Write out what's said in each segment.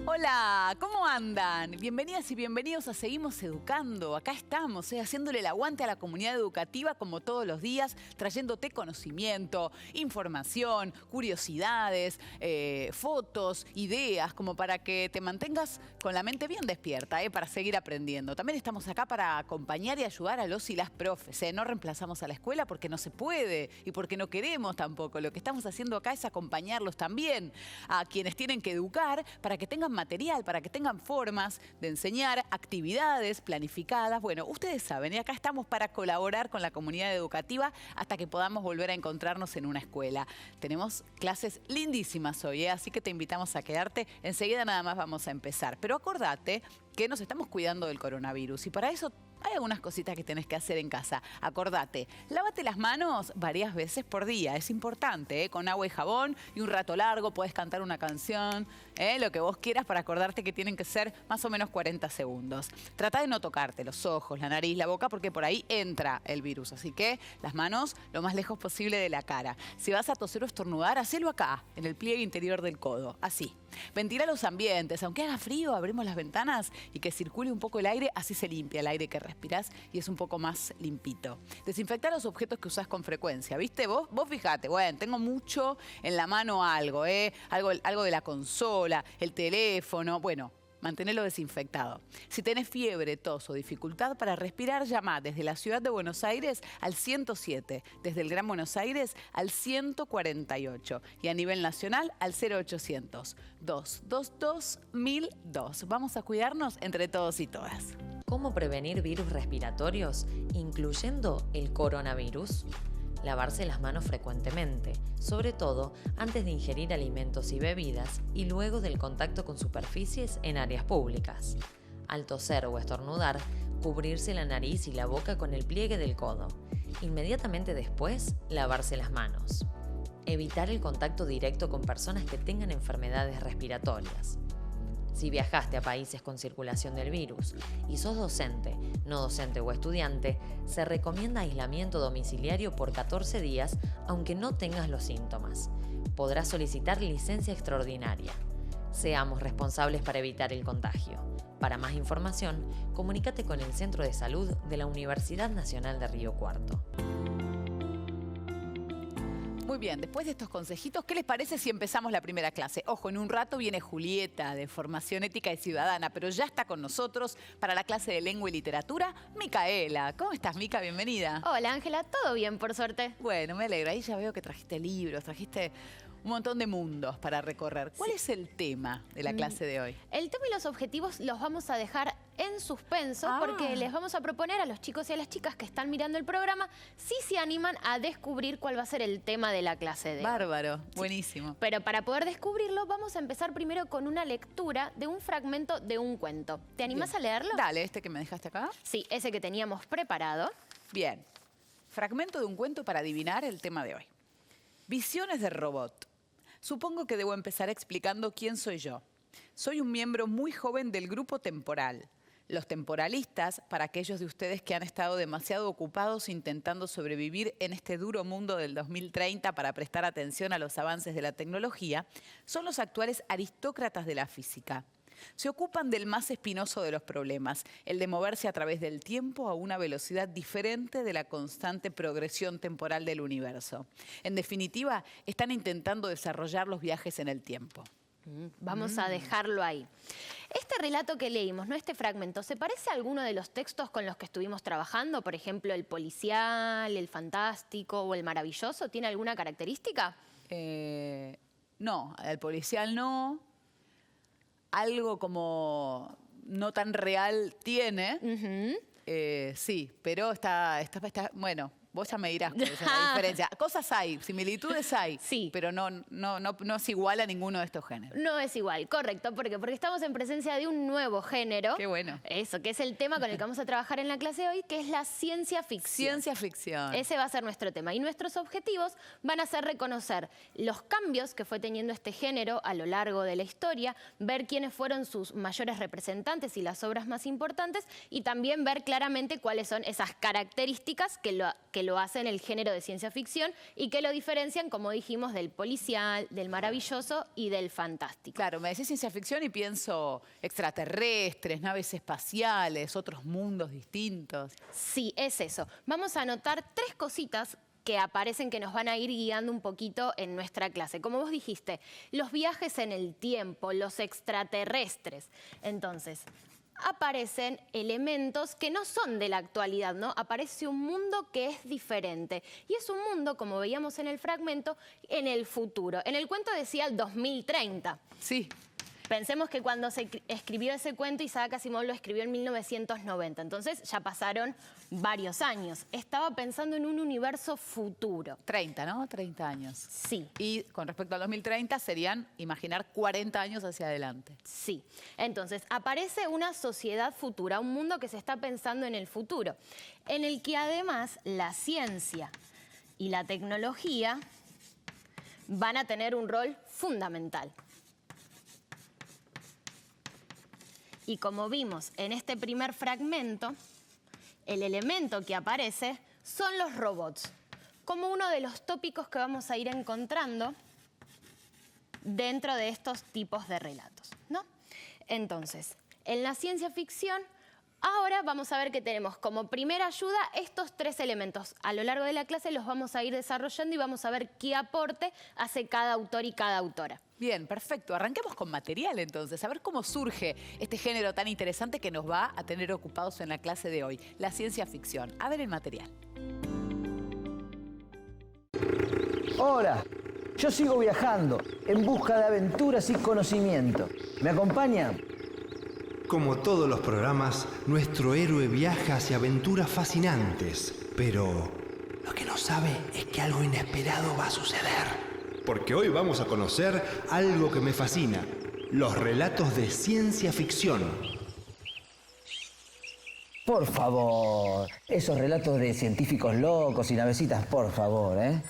Hola, ¿cómo andan? Bienvenidas y bienvenidos a Seguimos Educando. Acá estamos, haciéndole el aguante a la comunidad educativa como todos los días, trayéndote conocimiento, información, curiosidades, fotos, ideas, como para que te mantengas con la mente bien despierta, para seguir aprendiendo. También estamos acá para acompañar y ayudar a los y las profes. No reemplazamos a la escuela porque no se puede y porque no queremos tampoco. Lo que estamos haciendo acá es acompañarlos también a quienes tienen que educar para que tengan material, para que tengan formas de enseñar, actividades planificadas. Bueno, ustedes saben, y acá estamos para colaborar con la comunidad educativa hasta que podamos volver a encontrarnos en una escuela. Tenemos clases lindísimas hoy, así que te invitamos a quedarte. Enseguida nada más vamos a empezar. Pero acordate que nos estamos cuidando del coronavirus y para eso hay algunas cositas que tenés que hacer en casa. Acordate, lávate las manos varias veces por día. Es importante, con agua y jabón y un rato largo. Podés cantar una canción, lo que vos quieras para acordarte que tienen que ser más o menos 40 segundos. Trata de no tocarte los ojos, la nariz, la boca, porque por ahí entra el virus. Así que las manos lo más lejos posible de la cara. Si vas a toser o estornudar, hacelo acá, en el pliegue interior del codo, así. Ventila los ambientes. Aunque haga frío, abrimos las ventanas y que circule un poco el aire. Así se limpia el aire que respirás y es un poco más limpito. Desinfecta los objetos que usás con frecuencia, ¿viste? Vos fijate, bueno, tengo mucho en la mano algo, algo de la consola, el teléfono, bueno, mantenelo desinfectado. Si tenés fiebre, tos o dificultad para respirar, llama desde la ciudad de Buenos Aires al 107, desde el Gran Buenos Aires al 148 y a nivel nacional al 0800 222 1002. Vamos a cuidarnos entre todos y todas. ¿Cómo prevenir virus respiratorios, incluyendo el coronavirus? Lavarse las manos frecuentemente, sobre todo antes de ingerir alimentos y bebidas y luego del contacto con superficies en áreas públicas. Al toser o estornudar, cubrirse la nariz y la boca con el pliegue del codo. Inmediatamente después, lavarse las manos. Evitar el contacto directo con personas que tengan enfermedades respiratorias. Si viajaste a países con circulación del virus y sos docente, no docente o estudiante, se recomienda aislamiento domiciliario por 14 días, aunque no tengas los síntomas. Podrás solicitar licencia extraordinaria. Seamos responsables para evitar el contagio. Para más información, comunícate con el Centro de Salud de la Universidad Nacional de Río Cuarto. Muy bien, después de estos consejitos, ¿qué les parece si empezamos la primera clase? Ojo, en un rato viene Julieta de Formación Ética y Ciudadana, pero ya está con nosotros para la clase de Lengua y Literatura, Micaela. ¿Cómo estás, Mica? Bienvenida. Hola, Ángela. Todo bien, por suerte. Bueno, me alegra. Ahí ya veo que trajiste libros, trajiste un montón de mundos para recorrer. ¿Cuál es el tema de la clase de hoy? El tema y los objetivos los vamos a dejar en suspenso porque les vamos a proponer a los chicos y a las chicas que están mirando el programa si se animan a descubrir cuál va a ser el tema de la clase de hoy. Bárbaro, buenísimo. Sí. Pero para poder descubrirlo vamos a empezar primero con una lectura de un fragmento de un cuento. ¿Te animás a leerlo? Dale, este que me dejaste acá. Sí, ese que teníamos preparado. Bien. Fragmento de un cuento para adivinar el tema de hoy. Visiones del robot. Supongo que debo empezar explicando quién soy yo. Soy un miembro muy joven del grupo temporal. Los temporalistas, para aquellos de ustedes que han estado demasiado ocupados intentando sobrevivir en este duro mundo del 2030 para prestar atención a los avances de la tecnología, son los actuales aristócratas de la física. Se ocupan del más espinoso de los problemas, el de moverse a través del tiempo a una velocidad diferente de la constante progresión temporal del universo. En definitiva, están intentando desarrollar los viajes en el tiempo. Vamos a dejarlo ahí. Este relato que leímos, ¿no? Este fragmento, ¿se parece a alguno de los textos con los que estuvimos trabajando? Por ejemplo, el policial, el fantástico o el maravilloso. ¿Tiene alguna característica? No, el policial no. Algo como no tan real tiene. Sí, pero está bueno. Vos ya me dirás cuál es la diferencia. Cosas hay, similitudes hay, sí, pero no es igual a ninguno de estos géneros. No es igual, correcto. ¿Por qué? Porque estamos en presencia de un nuevo género. Qué bueno. Eso, que es el tema con el que vamos a trabajar en la clase de hoy, que es la ciencia ficción. Ciencia ficción. Ese va a ser nuestro tema. Y nuestros objetivos van a ser reconocer los cambios que fue teniendo este género a lo largo de la historia, ver quiénes fueron sus mayores representantes y las obras más importantes, y también ver claramente cuáles son esas características que lo lo hacen el género de ciencia ficción y que lo diferencian, como dijimos, del policial, del maravilloso y del fantástico. Claro, me decís ciencia ficción y pienso extraterrestres, naves espaciales, otros mundos distintos. Sí, es eso. Vamos a anotar 3 cositas que aparecen que nos van a ir guiando un poquito en nuestra clase. Como vos dijiste, los viajes en el tiempo, los extraterrestres. Entonces, aparecen elementos que no son de la actualidad, ¿no? Aparece un mundo que es diferente. Y es un mundo, como veíamos en el fragmento, en el futuro. En el cuento decía el 2030. Sí. Pensemos que cuando se escribió ese cuento, Isaac Asimov lo escribió en 1990. Entonces ya pasaron varios años. Estaba pensando en un universo futuro. 30, ¿no? 30 años. Sí. Y con respecto al 2030 serían imaginar 40 años hacia adelante. Sí. Entonces aparece una sociedad futura, un mundo que se está pensando en el futuro, en el que además la ciencia y la tecnología van a tener un rol fundamental. Y como vimos en este primer fragmento, el elemento que aparece son los robots, como uno de los tópicos que vamos a ir encontrando dentro de estos tipos de relatos, ¿no? Entonces, en la ciencia ficción, ahora vamos a ver que tenemos como primera ayuda estos 3 elementos. A lo largo de la clase los vamos a ir desarrollando y vamos a ver qué aporte hace cada autor y cada autora. Bien, perfecto. Arranquemos con material entonces, a ver cómo surge este género tan interesante que nos va a tener ocupados en la clase de hoy, la ciencia ficción. A ver el material. Hola, yo sigo viajando en busca de aventuras y conocimiento. ¿Me acompañan? Como todos los programas, nuestro héroe viaja hacia aventuras fascinantes, pero lo que no sabe es que algo inesperado va a suceder. Porque hoy vamos a conocer algo que me fascina, los relatos de ciencia ficción. Por favor, esos relatos de científicos locos y navecitas, por favor, ¿eh?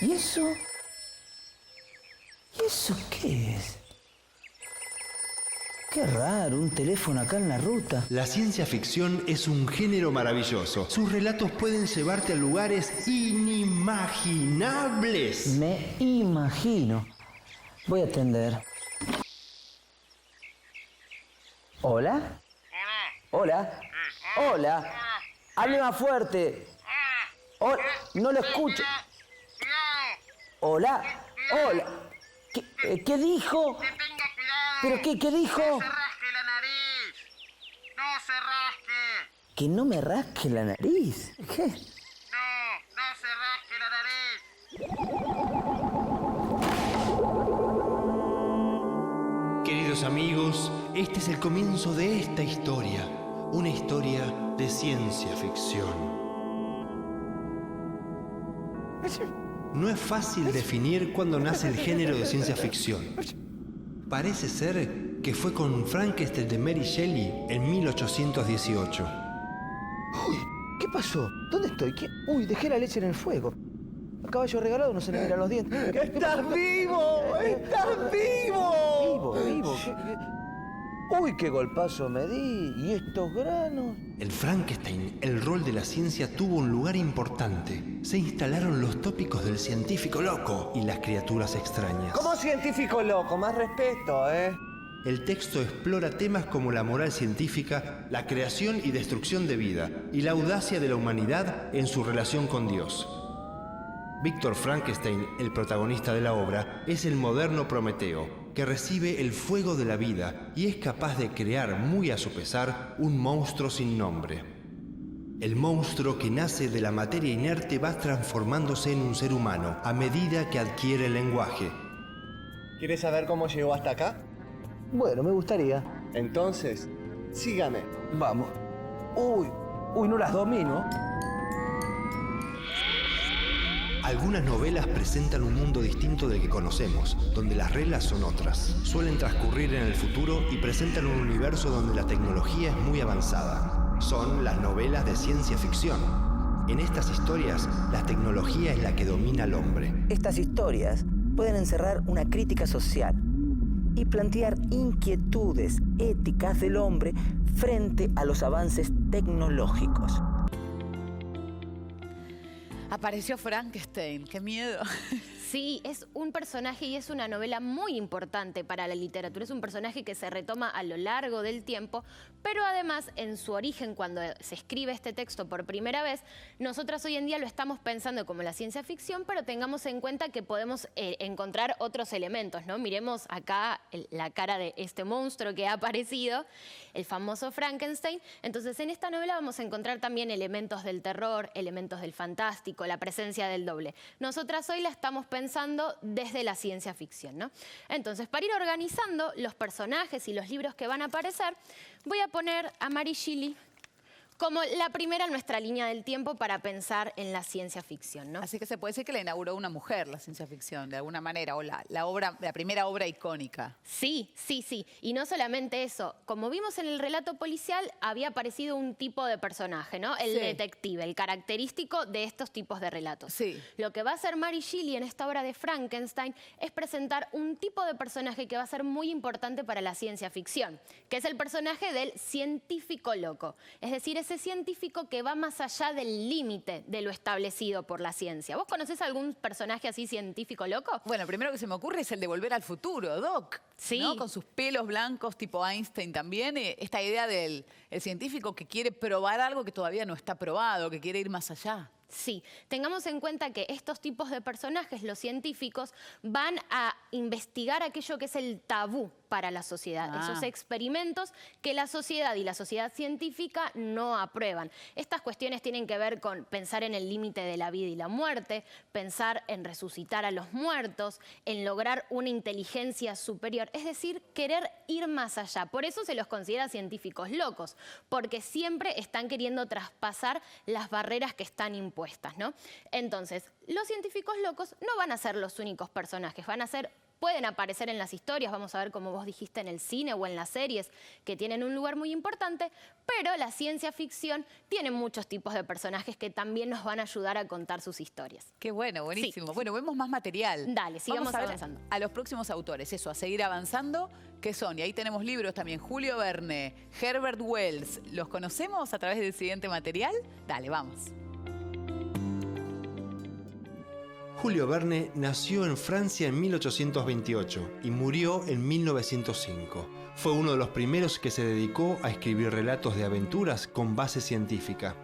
¿Y eso? ¿Y eso qué es? Qué raro, un teléfono acá en la ruta. La ciencia ficción es un género maravilloso. Sus relatos pueden llevarte a lugares inimaginables. Me imagino. Voy a atender. ¿Hola? ¿Hola? ¿Hola? Hable más fuerte. Hola. No lo escucho. ¿Hola? ¿Hola? ¿Qué dijo? ¿Pero qué dijo? ¡No se rasque la nariz! ¡No se rasque! ¿Que no me rasque la nariz? ¿Qué? ¡No se rasque la nariz! Queridos amigos, este es el comienzo de esta historia. Una historia de ciencia ficción. No es fácil definir cuándo nace el género de ciencia ficción. Parece ser que fue con Frankenstein de Mary Shelley en 1818. Uy, ¿qué pasó? ¿Dónde estoy? Uy, dejé la leche en el fuego. A caballo regalado no se le miran los dientes. ¡Estás vivo! ¡Estás vivo! Vivo. Uy, qué golpazo me di. ¿Y estos granos? En Frankenstein, el rol de la ciencia tuvo un lugar importante. Se instalaron los tópicos del científico loco y las criaturas extrañas. Como científico loco, más respeto, ¿eh? El texto explora temas como la moral científica, la creación y destrucción de vida, y la audacia de la humanidad en su relación con Dios. Víctor Frankenstein, el protagonista de la obra, es el moderno Prometeo, que recibe el fuego de la vida y es capaz de crear, muy a su pesar, un monstruo sin nombre. El monstruo que nace de la materia inerte va transformándose en un ser humano a medida que adquiere el lenguaje. ¿Quieres saber cómo llegó hasta acá? Bueno, me gustaría. Entonces, sígame. Vamos. Uy, no las domino. Algunas novelas presentan un mundo distinto del que conocemos, donde las reglas son otras. Suelen transcurrir en el futuro y presentan un universo donde la tecnología es muy avanzada. Son las novelas de ciencia ficción. En estas historias, la tecnología es la que domina al hombre. Estas historias pueden encerrar una crítica social y plantear inquietudes éticas del hombre frente a los avances tecnológicos. Apareció Frankenstein, qué miedo. Sí, es un personaje y es una novela muy importante para la literatura. Es un personaje que se retoma a lo largo del tiempo, pero además en su origen, cuando se escribe este texto por primera vez, nosotras hoy en día lo estamos pensando como la ciencia ficción, pero tengamos en cuenta que podemos encontrar otros elementos, ¿no? Miremos acá la cara de este monstruo que ha aparecido, el famoso Frankenstein. Entonces, en esta novela vamos a encontrar también elementos del terror, elementos del fantástico, la presencia del doble. Nosotras hoy la estamos pensando desde la ciencia ficción, ¿no? Entonces, para ir organizando los personajes y los libros que van a aparecer, voy a poner a Mary Shelley como la primera en nuestra línea del tiempo para pensar en la ciencia ficción, ¿no? Así que se puede decir que la inauguró una mujer, la ciencia ficción, de alguna manera, o la primera obra icónica. Sí. Y no solamente eso, como vimos en el relato policial, había aparecido un tipo de personaje, ¿no? El detective, el característico de estos tipos de relatos. Sí. Lo que va a hacer Mary Shelley en esta obra de Frankenstein es presentar un tipo de personaje que va a ser muy importante para la ciencia ficción, que es el personaje del científico loco. Es decir, ese científico que va más allá del límite de lo establecido por la ciencia. ¿Vos conocés algún personaje así científico loco? Bueno, el primero que se me ocurre es el de Volver al Futuro, Doc. Sí. ¿No? Con sus pelos blancos, tipo Einstein también. Esta idea del científico que quiere probar algo que todavía no está probado, que quiere ir más allá. Sí, tengamos en cuenta que estos tipos de personajes, los científicos, van a investigar aquello que es el tabú para la sociedad, esos experimentos que la sociedad y la sociedad científica no aprueban. Estas cuestiones tienen que ver con pensar en el límite de la vida y la muerte, pensar en resucitar a los muertos, en lograr una inteligencia superior, es decir, querer ir más allá. Por eso se los considera científicos locos, porque siempre están queriendo traspasar las barreras que están impuestas, ¿no? Entonces, los científicos locos no van a ser los únicos personajes, pueden aparecer en las historias, vamos a ver como vos dijiste en el cine o en las series, que tienen un lugar muy importante, pero la ciencia ficción tiene muchos tipos de personajes que también nos van a ayudar a contar sus historias. Qué bueno, buenísimo. Sí. Bueno, vemos más material. Dale, sigamos Vamos a ver avanzando. a los próximos autores, eso, a seguir avanzando, ¿qué son? Y ahí tenemos libros también, Julio Verne, Herbert Wells. ¿Los conocemos a través del siguiente material? Dale, vamos. Julio Verne nació en Francia en 1828 y murió en 1905. Fue uno de los primeros que se dedicó a escribir relatos de aventuras con base científica.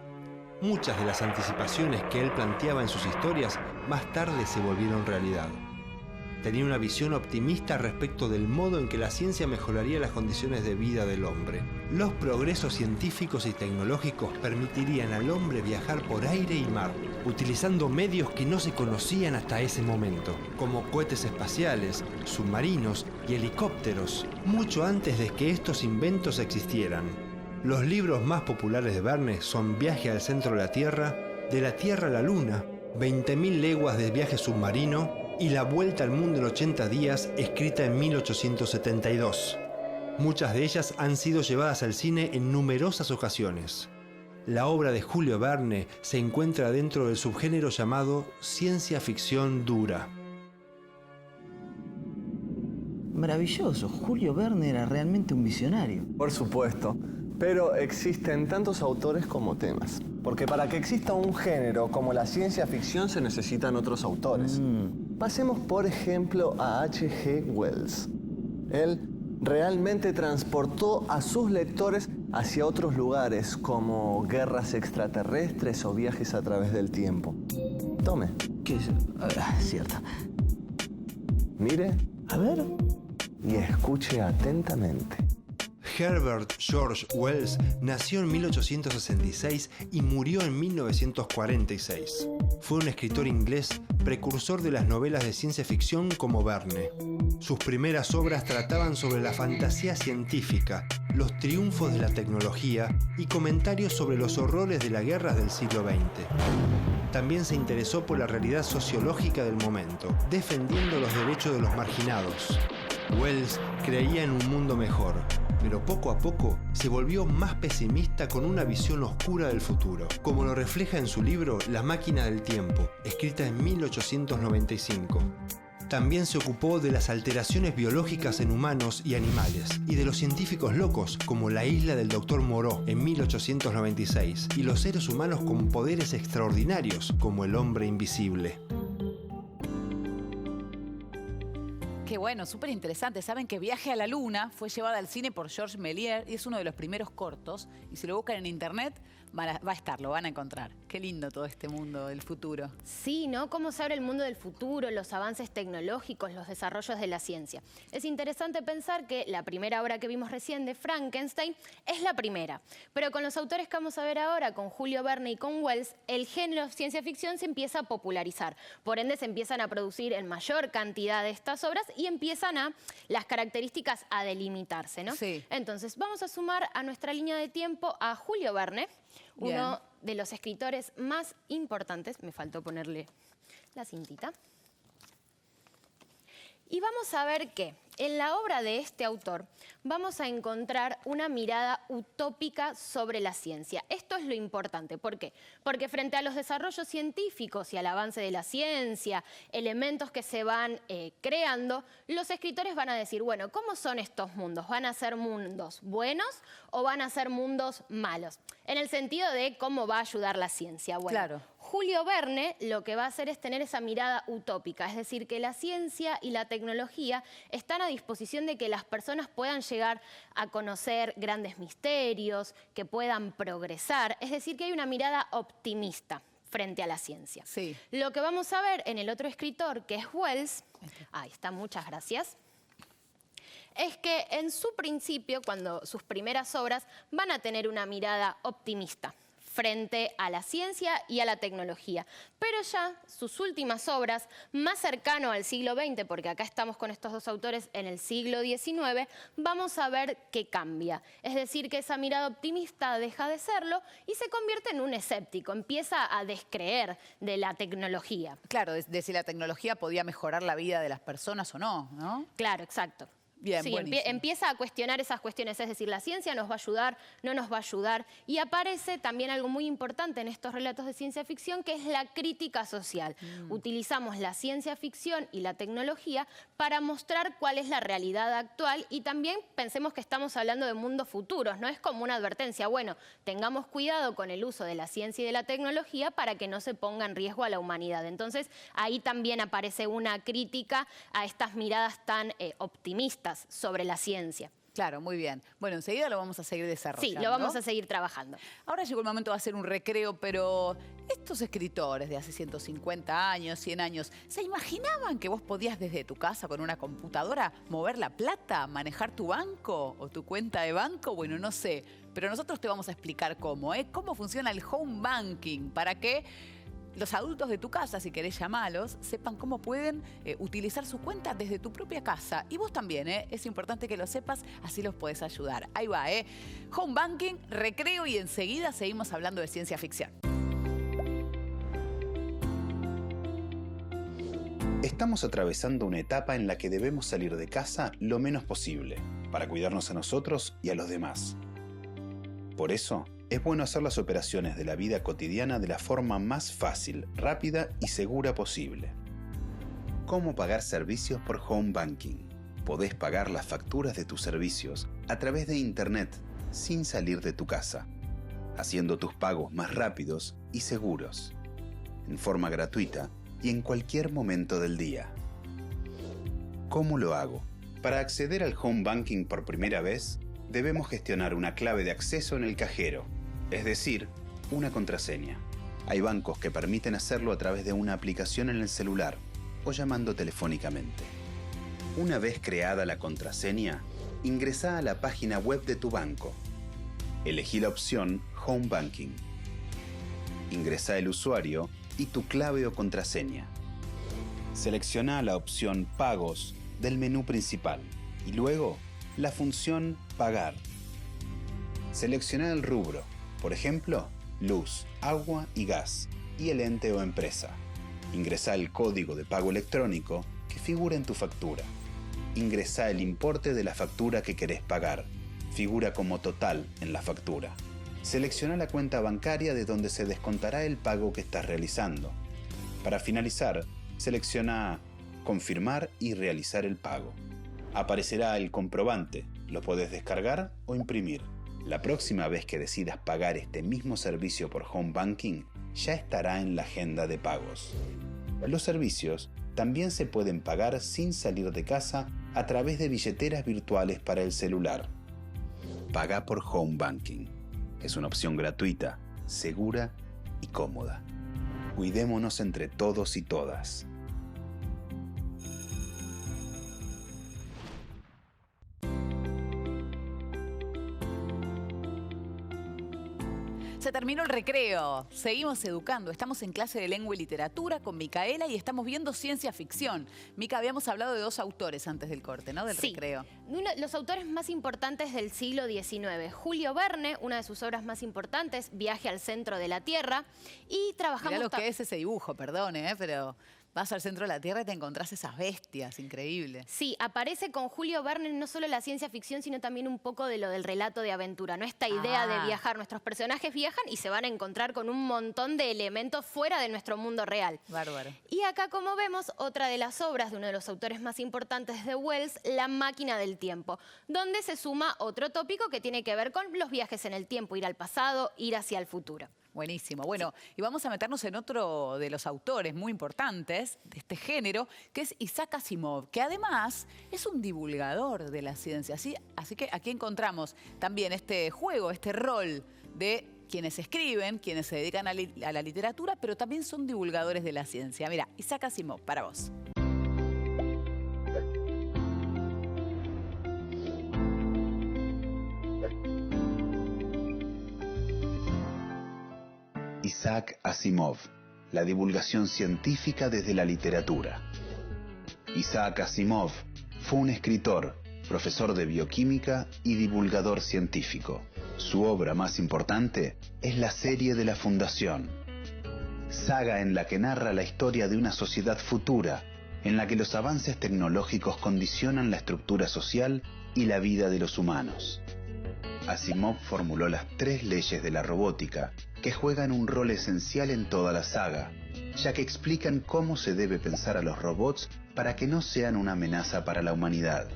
Muchas de las anticipaciones que él planteaba en sus historias más tarde se volvieron realidad. Tenía una visión optimista respecto del modo en que la ciencia mejoraría las condiciones de vida del hombre. Los progresos científicos y tecnológicos permitirían al hombre viajar por aire y mar, utilizando medios que no se conocían hasta ese momento, como cohetes espaciales, submarinos y helicópteros, mucho antes de que estos inventos existieran. Los libros más populares de Verne son Viaje al centro de la Tierra a la Luna, 20.000 leguas de viaje submarino y La vuelta al mundo en 80 días, escrita en 1872. Muchas de ellas han sido llevadas al cine en numerosas ocasiones. La obra de Julio Verne se encuentra dentro del subgénero llamado ciencia ficción dura. Maravilloso, Julio Verne era realmente un visionario. Por supuesto, pero existen tantos autores como temas. Porque para que exista un género como la ciencia ficción se necesitan otros autores. Pasemos, por ejemplo, a H.G. Wells. Él realmente transportó a sus lectores hacia otros lugares, como guerras extraterrestres o viajes a través del tiempo. Tome. ¿Qué es? Cierto. Mire. A ver. Y escuche atentamente. Herbert George Wells nació en 1866 y murió en 1946. Fue un escritor inglés precursor de las novelas de ciencia ficción como Verne. Sus primeras obras trataban sobre la fantasía científica, los triunfos de la tecnología y comentarios sobre los horrores de las guerras del siglo XX. También se interesó por la realidad sociológica del momento, defendiendo los derechos de los marginados. Wells creía en un mundo mejor, pero poco a poco se volvió más pesimista con una visión oscura del futuro, como lo refleja en su libro La máquina del tiempo, escrita en 1895. También se ocupó de las alteraciones biológicas en humanos y animales, y de los científicos locos, como La isla del Dr. Moreau en 1896, y los seres humanos con poderes extraordinarios, como el hombre invisible. Qué bueno, súper interesante. Saben que Viaje a la Luna fue llevada al cine por Georges Méliès y es uno de los primeros cortos. Y si lo buscan en internet, va a estar, lo van a encontrar. Qué lindo todo este mundo del futuro. Sí, ¿no? Cómo se abre el mundo del futuro, los avances tecnológicos, los desarrollos de la ciencia. Es interesante pensar que la primera obra que vimos recién de Frankenstein es la primera. Pero con los autores que vamos a ver ahora, con Julio Verne y con Wells, el género ciencia ficción se empieza a popularizar. Por ende, se empiezan a producir en mayor cantidad de estas obras y empiezan las características a delimitarse, ¿no? Sí. Entonces, vamos a sumar a nuestra línea de tiempo a Julio Verne, Bien. uno de los escritores más importantes. Me faltó ponerle la cintita. Y vamos a ver que en la obra de este autor vamos a encontrar una mirada utópica sobre la ciencia. Esto es lo importante. ¿Por qué? Porque frente a los desarrollos científicos y al avance de la ciencia, elementos que se van creando, los escritores van a decir, bueno, ¿cómo son estos mundos? ¿Van a ser mundos buenos o van a ser mundos malos? En el sentido de cómo va a ayudar la ciencia. Bueno, Claro. Julio Verne lo que va a hacer es tener esa mirada utópica, es decir, que la ciencia y la tecnología están a disposición de que las personas puedan llegar a conocer grandes misterios, que puedan progresar, es decir, que hay una mirada optimista frente a la ciencia. Sí. Lo que vamos a ver en el otro escritor, que es Wells, ahí está, muchas gracias, es que en su principio, cuando sus primeras obras, van a tener una mirada optimista frente a la ciencia y a la tecnología. Pero ya sus últimas obras, más cercano al siglo XX, porque acá estamos con estos dos autores en el siglo XIX, vamos a ver que cambia. Es decir, que esa mirada optimista deja de serlo y se convierte en un escéptico, empieza a descreer de la tecnología. Claro, de si la tecnología podía mejorar la vida de las personas o no, ¿no? Claro, exacto. Bien, sí, buenísimo. empieza a cuestionar esas cuestiones, es decir, la ciencia nos va a ayudar, no nos va a ayudar. Y aparece también algo muy importante en estos relatos de ciencia ficción, que es la crítica social. Utilizamos la ciencia ficción y la tecnología para mostrar cuál es la realidad actual y también pensemos que estamos hablando de mundos futuros, no es como una advertencia. Bueno, tengamos cuidado con el uso de la ciencia y de la tecnología para que no se ponga en riesgo a la humanidad. Entonces, ahí también aparece una crítica a estas miradas tan optimistas sobre la ciencia. Claro, muy bien. Bueno, enseguida lo vamos a seguir desarrollando. Sí, lo vamos a seguir trabajando. Ahora llegó el momento de hacer un recreo, pero estos escritores de hace 150 años, 100 años, ¿se imaginaban que vos podías desde tu casa con una computadora mover la plata, manejar tu banco o tu cuenta de banco? Bueno, no sé, pero nosotros te vamos a explicar cómo, cómo funciona el home banking, para que los adultos de tu casa, si querés llamarlos, sepan cómo pueden utilizar su cuenta desde tu propia casa. Y vos también, es importante que lo sepas, así los podés ayudar. Ahí va, Home banking, recreo y enseguida seguimos hablando de ciencia ficción. Estamos atravesando una etapa en la que debemos salir de casa lo menos posible, para cuidarnos a nosotros y a los demás. Por eso, es bueno hacer las operaciones de la vida cotidiana de la forma más fácil, rápida y segura posible. ¿Cómo pagar servicios por Home Banking? Podés pagar las facturas de tus servicios a través de Internet, sin salir de tu casa, haciendo tus pagos más rápidos y seguros, en forma gratuita y en cualquier momento del día. ¿Cómo lo hago? Para acceder al Home Banking por primera vez, debemos gestionar una clave de acceso en el cajero, es decir, una contraseña. Hay bancos que permiten hacerlo a través de una aplicación en el celular o llamando telefónicamente. Una vez creada la contraseña, ingresá a la página web de tu banco. Elegí la opción Home Banking. Ingresá el usuario y tu clave o contraseña. Selecciona la opción Pagos del menú principal y luego la función Pagar. Selecciona el rubro, por ejemplo, luz, agua y gas, y el ente o empresa. Ingresá el código de pago electrónico que figura en tu factura. Ingresá el importe de la factura que querés pagar. Figura como total en la factura. Selecciona la cuenta bancaria de donde se descontará el pago que estás realizando. Para finalizar, selecciona confirmar y realizar el pago. Aparecerá el comprobante, lo podés descargar o imprimir. La próxima vez que decidas pagar este mismo servicio por Home Banking, ya estará en la agenda de pagos. Los servicios también se pueden pagar sin salir de casa a través de billeteras virtuales para el celular. Paga por Home Banking. Es una opción gratuita, segura y cómoda. Cuidémonos entre todos y todas. Se terminó el recreo, seguimos educando, estamos en clase de lengua y literatura con Micaela y estamos viendo ciencia ficción. Mica, habíamos hablado de 2 autores antes del corte, ¿no? Del recreo. Los autores más importantes del siglo XIX. Julio Verne, una de sus obras más importantes, Viaje al centro de la Tierra, y trabajamos... Mirá lo que es ese dibujo, perdone, pero... Vas al centro de la Tierra y te encontrás esas bestias, increíble. Sí, aparece con Julio Verne no solo la ciencia ficción, sino también un poco de lo del relato de aventura, ¿no? Esta idea de viajar. Nuestros personajes viajan y se van a encontrar con un montón de elementos fuera de nuestro mundo real. Bárbaro. Y acá, como vemos, otra de las obras de uno de los autores más importantes de Wells, La máquina del tiempo, donde se suma otro tópico que tiene que ver con los viajes en el tiempo, ir al pasado, ir hacia el futuro. Buenísimo. Bueno, y vamos a meternos en otro de los autores muy importantes de este género, que es Isaac Asimov, que además es un divulgador de la ciencia. Así que aquí encontramos también este juego, este rol de quienes escriben, quienes se dedican a la literatura, pero también son divulgadores de la ciencia. Mira, Isaac Asimov, para vos. Isaac Asimov, la divulgación científica desde la literatura. Isaac Asimov fue un escritor, profesor de bioquímica y divulgador científico. Su obra más importante es la serie de la Fundación, saga en la que narra la historia de una sociedad futura en la que los avances tecnológicos condicionan la estructura social y la vida de los humanos. Asimov formuló las 3 leyes de la robótica, que juegan un rol esencial en toda la saga, ya que explican cómo se debe pensar a los robots para que no sean una amenaza para la humanidad.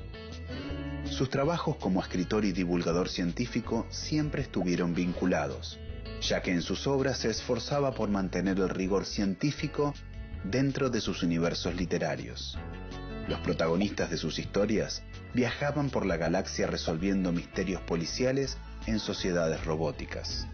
Sus trabajos como escritor y divulgador científico siempre estuvieron vinculados, ya que en sus obras se esforzaba por mantener el rigor científico dentro de sus universos literarios. Los protagonistas de sus historias viajaban por la galaxia resolviendo misterios policiales en sociedades robóticas.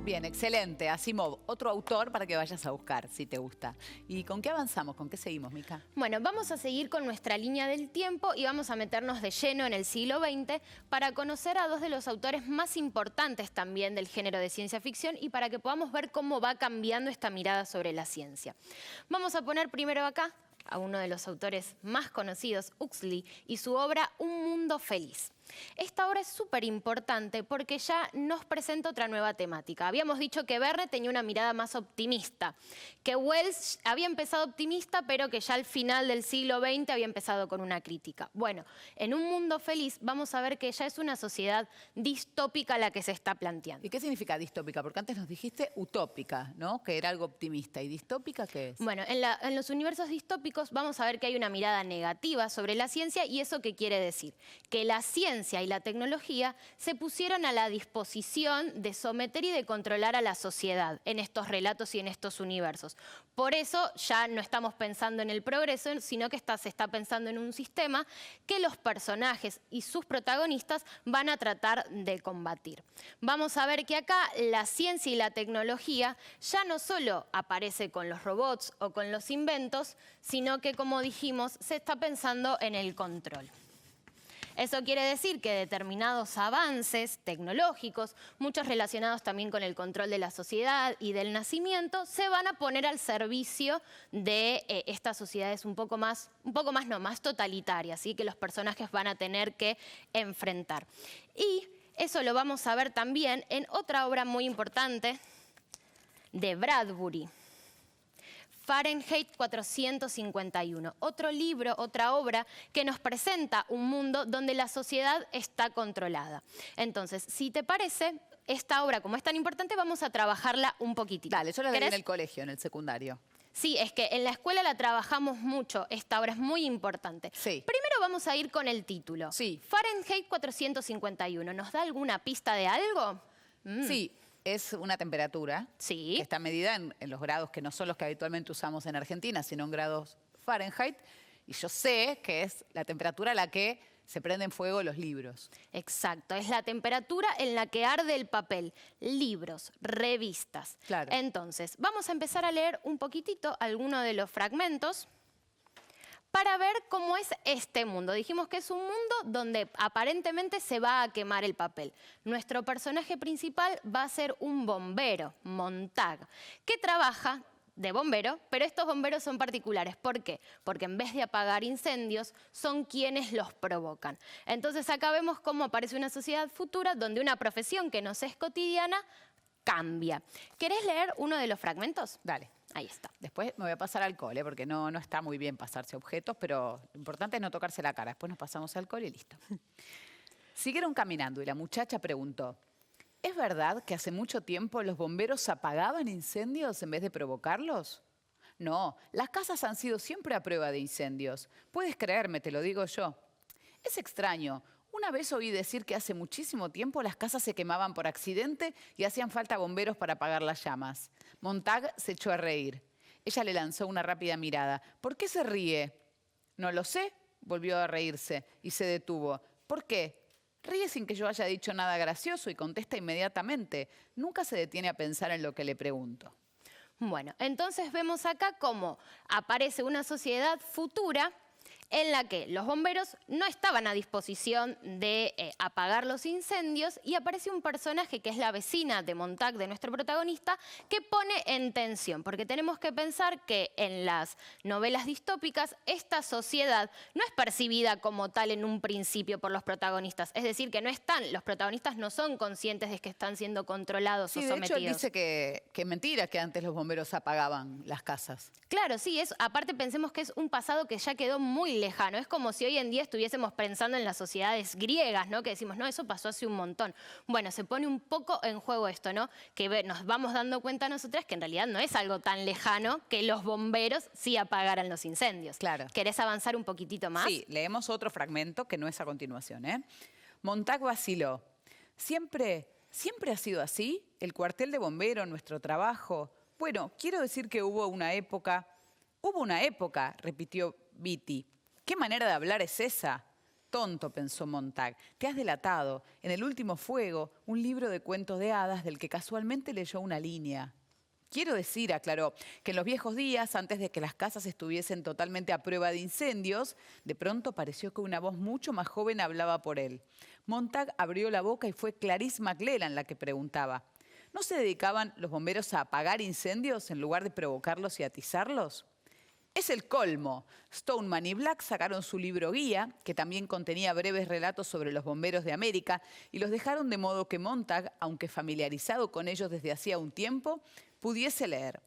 Bien, excelente. Asimov, otro autor para que vayas a buscar, si te gusta. ¿Y con qué avanzamos? ¿Con qué seguimos, Mica? Bueno, vamos a seguir con nuestra línea del tiempo y vamos a meternos de lleno en el siglo XX para conocer a 2 de los autores más importantes también del género de ciencia ficción y para que podamos ver cómo va cambiando esta mirada sobre la ciencia. Vamos a poner primero acá a uno de los autores más conocidos, Huxley, y su obra Un mundo feliz. Esta obra es súper importante porque ya nos presenta otra nueva temática. Habíamos dicho que Verne tenía una mirada más optimista, que Wells había empezado optimista, pero que ya al final del siglo XX había empezado con una crítica. Bueno, en Un mundo feliz vamos a ver que ya es una sociedad distópica la que se está planteando. ¿Y qué significa distópica? Porque antes nos dijiste utópica, ¿no? Que era algo optimista. ¿Y distópica qué es? Bueno, en los universos distópicos vamos a ver que hay una mirada negativa sobre la ciencia. ¿Y eso qué quiere decir? Que la ciencia y la tecnología se pusieron a la disposición de someter y de controlar a la sociedad en estos relatos y en estos universos. Por eso ya no estamos pensando en el progreso, sino que se está pensando en un sistema que los personajes y sus protagonistas van a tratar de combatir. Vamos a ver que acá la ciencia y la tecnología ya no solo aparece con los robots o con los inventos, sino que, como dijimos, se está pensando en el control. Eso quiere decir que determinados avances tecnológicos, muchos relacionados también con el control de la sociedad y del nacimiento, se van a poner al servicio de estas sociedades un poco más totalitarias, ¿sí? Que los personajes van a tener que enfrentar. Y eso lo vamos a ver también en otra obra muy importante de Bradbury, Fahrenheit 451, otro libro, otra obra que nos presenta un mundo donde la sociedad está controlada. Entonces, si te parece, esta obra, como es tan importante, vamos a trabajarla un poquitito. Dale, yo la leí en el colegio, en el secundario. Sí, es que en la escuela la trabajamos mucho. Esta obra es muy importante. Sí. Primero vamos a ir con el título. Sí. Fahrenheit 451. ¿Nos da alguna pista de algo? Sí, es una temperatura Sí. que está medida en los grados que no son los que habitualmente usamos en Argentina, sino en grados Fahrenheit. Y yo sé que es la temperatura a la que se prenden fuego los libros. Exacto, es la temperatura en la que arde el papel. Libros, revistas. Claro. Entonces, vamos a empezar a leer un poquitito algunos de los fragmentos para ver cómo es este mundo. Dijimos que es un mundo donde aparentemente se va a quemar el papel. Nuestro personaje principal va a ser un bombero, Montag, que trabaja de bombero, pero estos bomberos son particulares. ¿Por qué? Porque en vez de apagar incendios, son quienes los provocan. Entonces acá vemos cómo aparece una sociedad futura donde una profesión que nos es cotidiana cambia. ¿Querés leer uno de los fragmentos? Dale. Ahí está. Después me voy a pasar alcohol, porque no está muy bien pasarse objetos, pero lo importante es no tocarse la cara. Después nos pasamos alcohol y listo. Siguieron caminando y la muchacha preguntó: ¿es verdad que hace mucho tiempo los bomberos apagaban incendios en vez de provocarlos? No, las casas han sido siempre a prueba de incendios. Puedes creerme, te lo digo yo. Es extraño. Una vez oí decir que hace muchísimo tiempo las casas se quemaban por accidente y hacían falta bomberos para apagar las llamas. Montag se echó a reír. Ella le lanzó una rápida mirada. ¿Por qué se ríe? No lo sé, volvió a reírse y se detuvo. ¿Por qué? Ríe sin que yo haya dicho nada gracioso y contesta inmediatamente. Nunca se detiene a pensar en lo que le pregunto. Bueno, entonces vemos acá cómo aparece una sociedad futura en la que los bomberos no estaban a disposición de apagar los incendios y aparece un personaje que es la vecina de Montag, de nuestro protagonista, que pone en tensión, porque tenemos que pensar que en las novelas distópicas esta sociedad no es percibida como tal en un principio por los protagonistas, es decir, que los protagonistas no son conscientes de que están siendo controlados o Sí, de sometidos. hecho él dice que mentira que antes los bomberos apagaban las casas. Claro, sí, aparte pensemos que es un pasado que ya quedó muy lejano. Es como si hoy en día estuviésemos pensando en las sociedades griegas, ¿no? Que decimos, no, eso pasó hace un montón. Bueno, se pone un poco en juego esto, ¿no? Que nos vamos dando cuenta nosotras que en realidad no es algo tan lejano que los bomberos sí apagaran los incendios. Claro. ¿Querés avanzar un poquitito más? Sí, leemos otro fragmento que no es a continuación, ¿eh? Montag vaciló. ¿Siempre ha sido así? ¿El cuartel de bomberos, nuestro trabajo? Bueno, quiero decir que hubo una época, repitió Beatty. ¿Qué manera de hablar es esa? Tonto, pensó Montag, te has delatado. En El último fuego, un libro de cuentos de hadas del que casualmente leyó una línea. Quiero decir, aclaró, que en los viejos días, antes de que las casas estuviesen totalmente a prueba de incendios, de pronto pareció que una voz mucho más joven hablaba por él. Montag abrió la boca y fue Clarice Maclellan la que preguntaba: ¿no se dedicaban los bomberos a apagar incendios en lugar de provocarlos y atizarlos? Es el colmo. Stoneman y Black sacaron su libro guía, que también contenía breves relatos sobre los bomberos de América, y los dejaron de modo que Montag, aunque familiarizado con ellos desde hacía un tiempo, pudiese leer.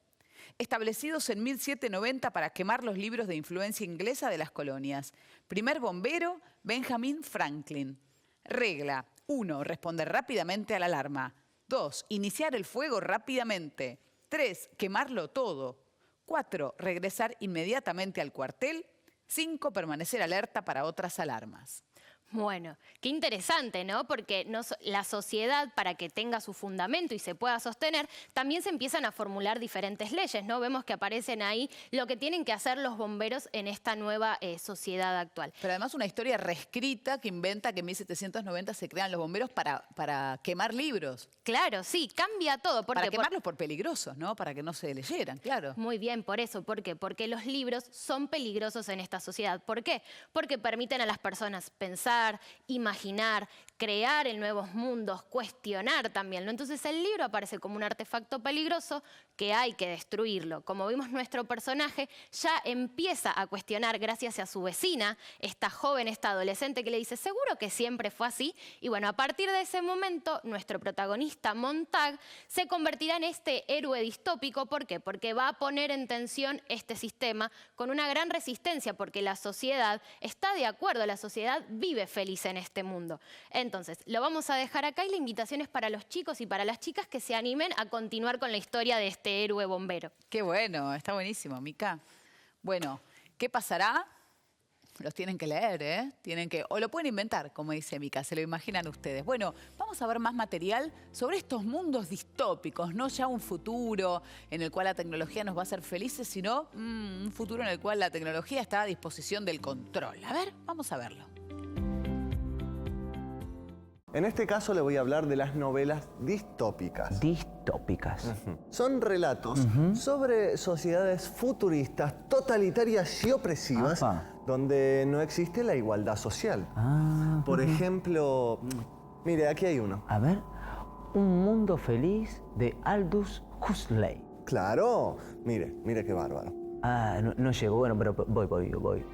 Establecidos en 1790 para quemar los libros de influencia inglesa de las colonias. Primer bombero, Benjamin Franklin. Regla: 1. Responder rápidamente a la alarma. 2. Iniciar el fuego rápidamente. 3. Quemarlo todo. 4. Regresar inmediatamente al cuartel. 5. Permanecer alerta para otras alarmas. Bueno, qué interesante, ¿no? Porque la sociedad, para que tenga su fundamento y se pueda sostener, también se empiezan a formular diferentes leyes, ¿no? Vemos que aparecen ahí lo que tienen que hacer los bomberos en esta nueva sociedad actual. Pero además una historia reescrita que inventa que en 1790 se crean los bomberos para quemar libros. Claro, sí, cambia todo. Para quemarlos por peligrosos, ¿no? Para que no se leyeran, claro. Muy bien, por eso. ¿Por qué? Porque los libros son peligrosos en esta sociedad. ¿Por qué? Porque permiten a las personas pensar, imaginar, crear en nuevos mundos, cuestionar también, ¿no? Entonces el libro aparece como un artefacto peligroso que hay que destruirlo. Como vimos, nuestro personaje ya empieza a cuestionar gracias a su vecina, esta joven, esta adolescente que le dice, ¿seguro que siempre fue así? Y bueno, a partir de ese momento, nuestro protagonista, Montag, se convertirá en este héroe distópico. ¿Por qué? Porque va a poner en tensión este sistema con una gran resistencia, porque la sociedad está de acuerdo, la sociedad vive feliz en este mundo. Entonces, lo vamos a dejar acá y la invitación es para los chicos y para las chicas que se animen a continuar con la historia de este héroe bombero. Qué bueno, está buenísimo, Mica. Bueno, ¿qué pasará? Los tienen que leer, ¿eh? O lo pueden inventar, como dice Mica, se lo imaginan ustedes. Bueno, vamos a ver más material sobre estos mundos distópicos, no ya un futuro en el cual la tecnología nos va a hacer felices, sino un futuro en el cual la tecnología está a disposición del control. A ver, vamos a verlo. En este caso le voy a hablar de las novelas distópicas. Distópicas. Son relatos sobre sociedades futuristas, totalitarias y opresivas, donde no existe la igualdad social. Por ejemplo, mire, aquí hay uno. A ver, Un mundo feliz de Aldous Huxley. Claro, mire qué bárbaro. No llegó, bueno, pero voy.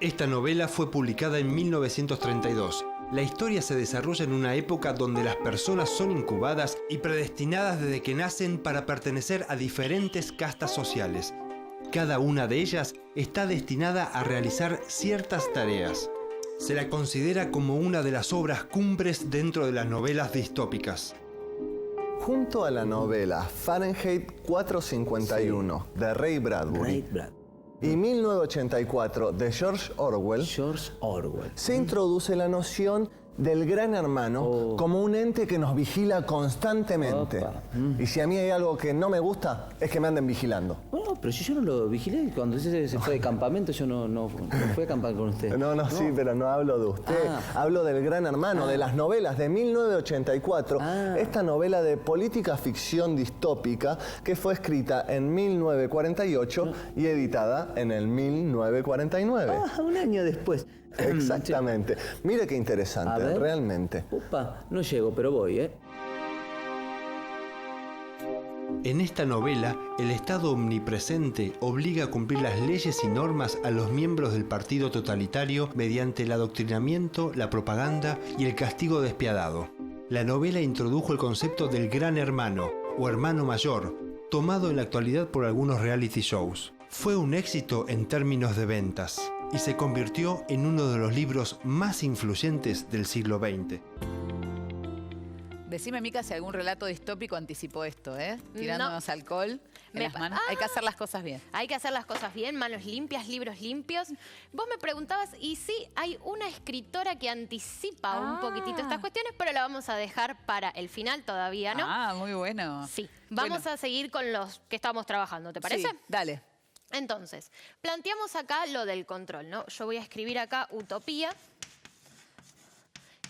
Esta novela fue publicada en 1932. La historia se desarrolla en una época donde las personas son incubadas y predestinadas desde que nacen para pertenecer a diferentes castas sociales. Cada una de ellas está destinada a realizar ciertas tareas. Se la considera como una de las obras cumbres dentro de las novelas distópicas. Junto a la novela Fahrenheit 451 de Ray Bradbury y 1984 de George Orwell, se introduce la noción del gran hermano como un ente que nos vigila constantemente. Y si a mí hay algo que no me gusta, es que me anden vigilando. Bueno, pero si yo no lo vigilé, cuando se fue de campamento, yo no fui a acampar con usted. No, sí, pero no hablo de usted. Hablo del gran hermano, de las novelas de 1984. Esta novela de política ficción distópica que fue escrita en 1948 y editada en el 1949. Un año después. Exactamente. Mire qué interesante, realmente. No llego, pero voy, ¿eh? En esta novela, el Estado omnipresente obliga a cumplir las leyes y normas a los miembros del partido totalitario mediante el adoctrinamiento, la propaganda y el castigo despiadado. La novela introdujo el concepto del gran hermano o hermano mayor, tomado en la actualidad por algunos reality shows. Fue un éxito en términos de ventas y se convirtió en uno de los libros más influyentes del siglo XX. Decime, Mica, si algún relato distópico anticipó esto, ¿eh? Tirándonos alcohol en las manos. Hay que hacer las cosas bien. Hay que hacer las cosas bien, manos limpias, libros limpios. Vos me preguntabas, y sí, hay una escritora que anticipa un poquitito estas cuestiones, pero la vamos a dejar para el final, todavía no. Muy bueno. Sí, vamos a seguir con los que estamos trabajando, ¿te parece? Sí, dale. Entonces, planteamos acá lo del control, ¿no? Yo voy a escribir acá utopía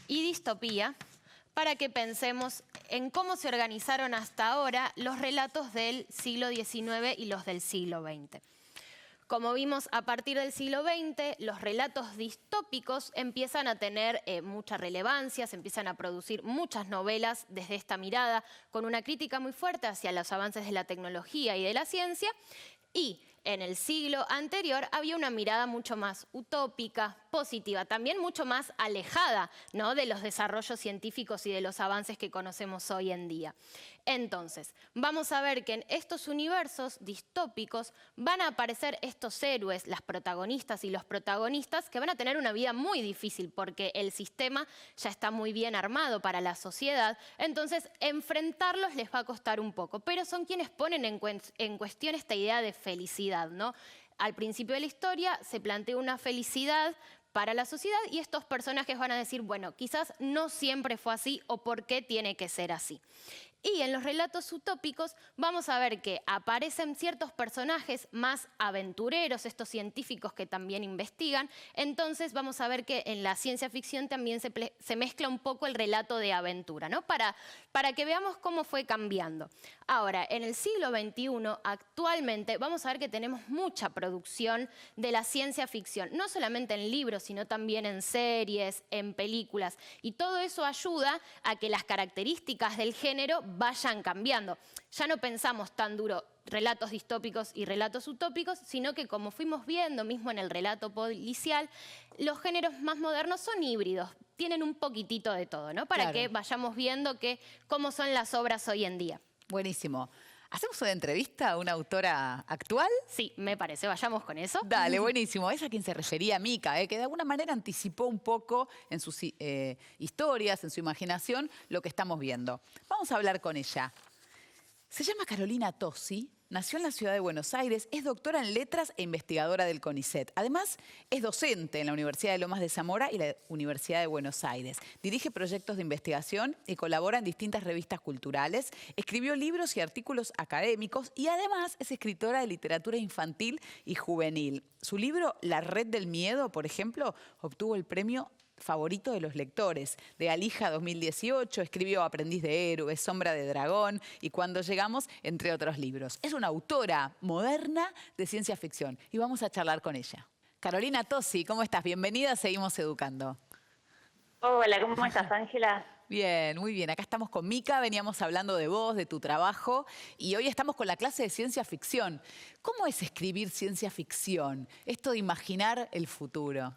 y distopía para que pensemos en cómo se organizaron hasta ahora los relatos del siglo XIX y los del siglo XX. Como vimos, a partir del siglo XX, los relatos distópicos empiezan a tener mucha relevancia, se empiezan a producir muchas novelas desde esta mirada, con una crítica muy fuerte hacia los avances de la tecnología y de la ciencia, y en el siglo anterior había una mirada mucho más utópica, positiva, también mucho más alejada, ¿no?, de los desarrollos científicos y de los avances que conocemos hoy en día. Entonces, vamos a ver que en estos universos distópicos van a aparecer estos héroes, las protagonistas y los protagonistas, que van a tener una vida muy difícil porque el sistema ya está muy bien armado para la sociedad, entonces enfrentarlos les va a costar un poco, pero son quienes ponen en cuestión esta idea de felicidad, ¿no? Al principio de la historia se plantea una felicidad para la sociedad y estos personajes van a decir, bueno, quizás no siempre fue así o por qué tiene que ser así. Y en los relatos utópicos vamos a ver que aparecen ciertos personajes más aventureros, estos científicos que también investigan. Entonces vamos a ver que en la ciencia ficción también se mezcla un poco el relato de aventura, ¿no? Para que veamos cómo fue cambiando. Ahora, en el siglo XXI, actualmente, vamos a ver que tenemos mucha producción de la ciencia ficción, no solamente en libros, sino también en series, en películas. Y todo eso ayuda a que las características del género vayan cambiando. Ya no pensamos tan duro relatos distópicos y relatos utópicos, sino que como fuimos viendo mismo en el relato policial, los géneros más modernos son híbridos, tienen un poquitito de todo, ¿no? Para que vayamos viendo cómo son las obras hoy en día. Buenísimo. ¿Hacemos una entrevista a una autora actual? Sí, me parece. Vayamos con eso. Dale, buenísimo. Es a quien se refería Mica, que de alguna manera anticipó un poco en sus historias, en su imaginación, lo que estamos viendo. Vamos a hablar con ella. Se llama Carolina Tosi. Nació en la ciudad de Buenos Aires, es doctora en letras e investigadora del CONICET. Además, es docente en la Universidad de Lomas de Zamora y la Universidad de Buenos Aires. Dirige proyectos de investigación y colabora en distintas revistas culturales. Escribió libros y artículos académicos y además es escritora de literatura infantil y juvenil. Su libro La Red del Miedo, por ejemplo, obtuvo el premio favorito de los lectores. De Alija 2018, escribió Aprendiz de Héroes, Sombra de Dragón y Cuando Llegamos, entre otros libros. Es una autora moderna de ciencia ficción y vamos a charlar con ella. Carolina Tosi, ¿cómo estás? Bienvenida, seguimos educando. Hola, ¿cómo estás, Ángela? Bien, muy bien. Acá estamos con Mica, veníamos hablando de vos, de tu trabajo y hoy estamos con la clase de ciencia ficción. ¿Cómo es escribir ciencia ficción? Esto de imaginar el futuro.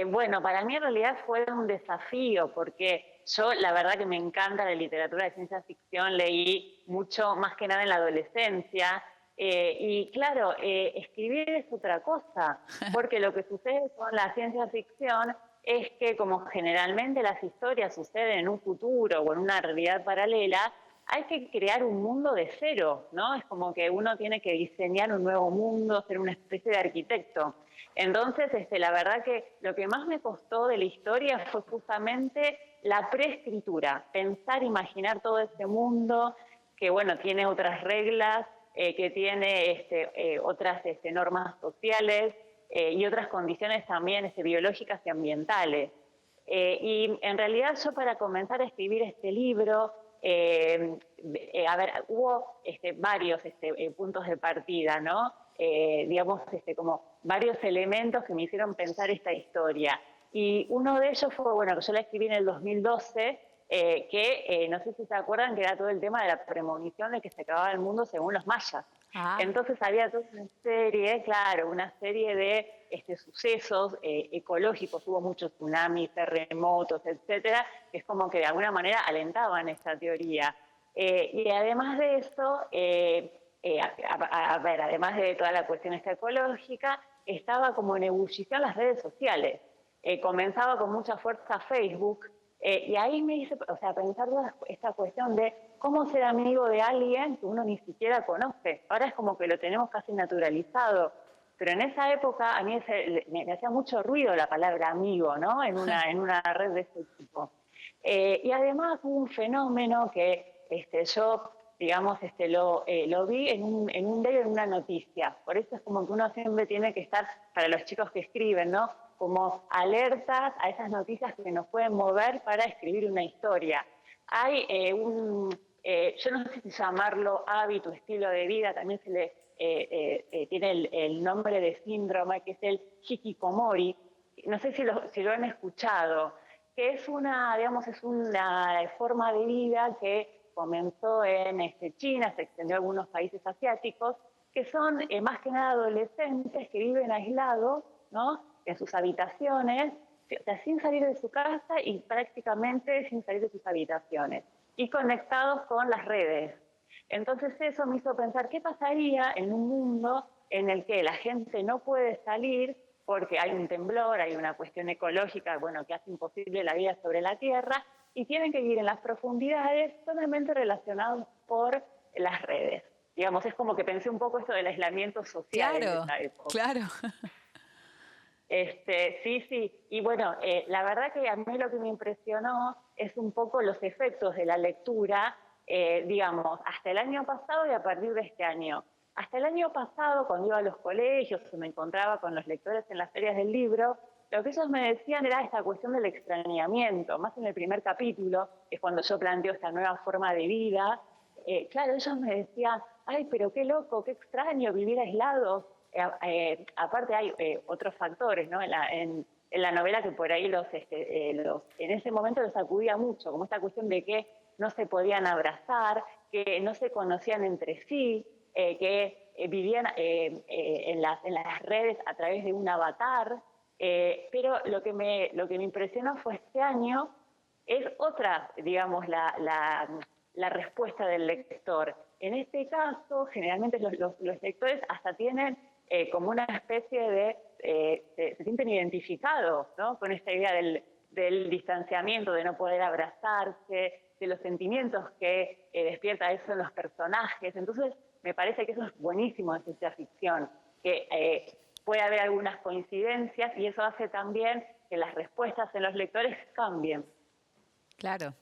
Bueno, para mí en realidad fue un desafío porque yo la verdad que me encanta la literatura de ciencia ficción, leí mucho más que nada en la adolescencia y claro, escribir es otra cosa, porque lo que sucede con la ciencia ficción es que como generalmente las historias suceden en un futuro o en una realidad paralela, hay que crear un mundo de cero, ¿no? Es como que uno tiene que diseñar un nuevo mundo, ser una especie de arquitecto. Entonces, la verdad que lo que más me costó de la historia fue justamente la preescritura, pensar, imaginar todo este mundo que, bueno, tiene otras reglas, que tiene otras normas sociales y otras condiciones también biológicas y ambientales. Y en realidad yo para comenzar a escribir este libro, hubo varios puntos de partida, ¿no? Digamos, como varios elementos que me hicieron pensar esta historia. Y uno de ellos fue, bueno, que yo la escribí en el 2012, no sé si se acuerdan que era todo el tema de la premonición de que se acababa el mundo según los mayas. Entonces había toda una serie, claro, una serie de sucesos ecológicos, hubo muchos tsunamis, terremotos, etcétera, que es como que de alguna manera alentaban esta teoría. Y además de eso, además de toda la cuestión ecológica, estaba como en ebullición las redes sociales. Comenzaba con mucha fuerza Facebook, y ahí me hice pensar toda esta cuestión de cómo ser amigo de alguien que uno ni siquiera conoce. Ahora es como que lo tenemos casi naturalizado, pero en esa época a mí me hacía mucho ruido la palabra amigo, ¿no? En una red de este tipo. Y además hubo un fenómeno que yo, digamos, lo vi en un diario, en una noticia. Por eso es como que uno siempre tiene que estar, para los chicos que escriben, ¿no? Como alertas a esas noticias que nos pueden mover para escribir una historia. Hay yo no sé si llamarlo hábito, estilo de vida, también se le tiene el nombre de síndrome, que es el hikikomori. No sé si lo han escuchado, que es una forma de vida que comenzó en China, se extendió a algunos países asiáticos, que son más que nada adolescentes que viven aislados, ¿no? En sus habitaciones, sin salir de su casa y prácticamente sin salir de sus habitaciones, y conectados con las redes. Entonces eso me hizo pensar, ¿qué pasaría en un mundo en el que la gente no puede salir porque hay un temblor, hay una cuestión ecológica, bueno, que hace imposible la vida sobre la Tierra, y tienen que vivir en las profundidades totalmente relacionados por las redes? Digamos, es como que pensé un poco esto del aislamiento social en esa época. Claro. Sí. Y bueno, la verdad que a mí lo que me impresionó es un poco los efectos de la lectura, digamos, hasta el año pasado y a partir de este año. Hasta el año pasado, cuando iba a los colegios, me encontraba con los lectores en las ferias del libro, lo que ellos me decían era esta cuestión del extrañamiento, más en el primer capítulo, que es cuando yo planteo esta nueva forma de vida. Claro, ellos me decían, ay, pero qué loco, qué extraño vivir aislados. Aparte hay otros factores, ¿no? En la novela que por ahí en ese momento los sacudía mucho, como esta cuestión de que no se podían abrazar, que no se conocían entre sí, que vivían en las redes a través de un avatar. Pero lo que me impresionó fue este año, es otra, digamos, la respuesta del lector. En este caso, generalmente los lectores hasta tienen como una especie de, se sienten identificados, ¿no? Con esta idea del distanciamiento, de no poder abrazarse, de los sentimientos que despierta eso en los personajes. Entonces, me parece que eso es buenísimo en ciencia ficción, que puede haber algunas coincidencias y eso hace también que las respuestas en los lectores cambien. Claro.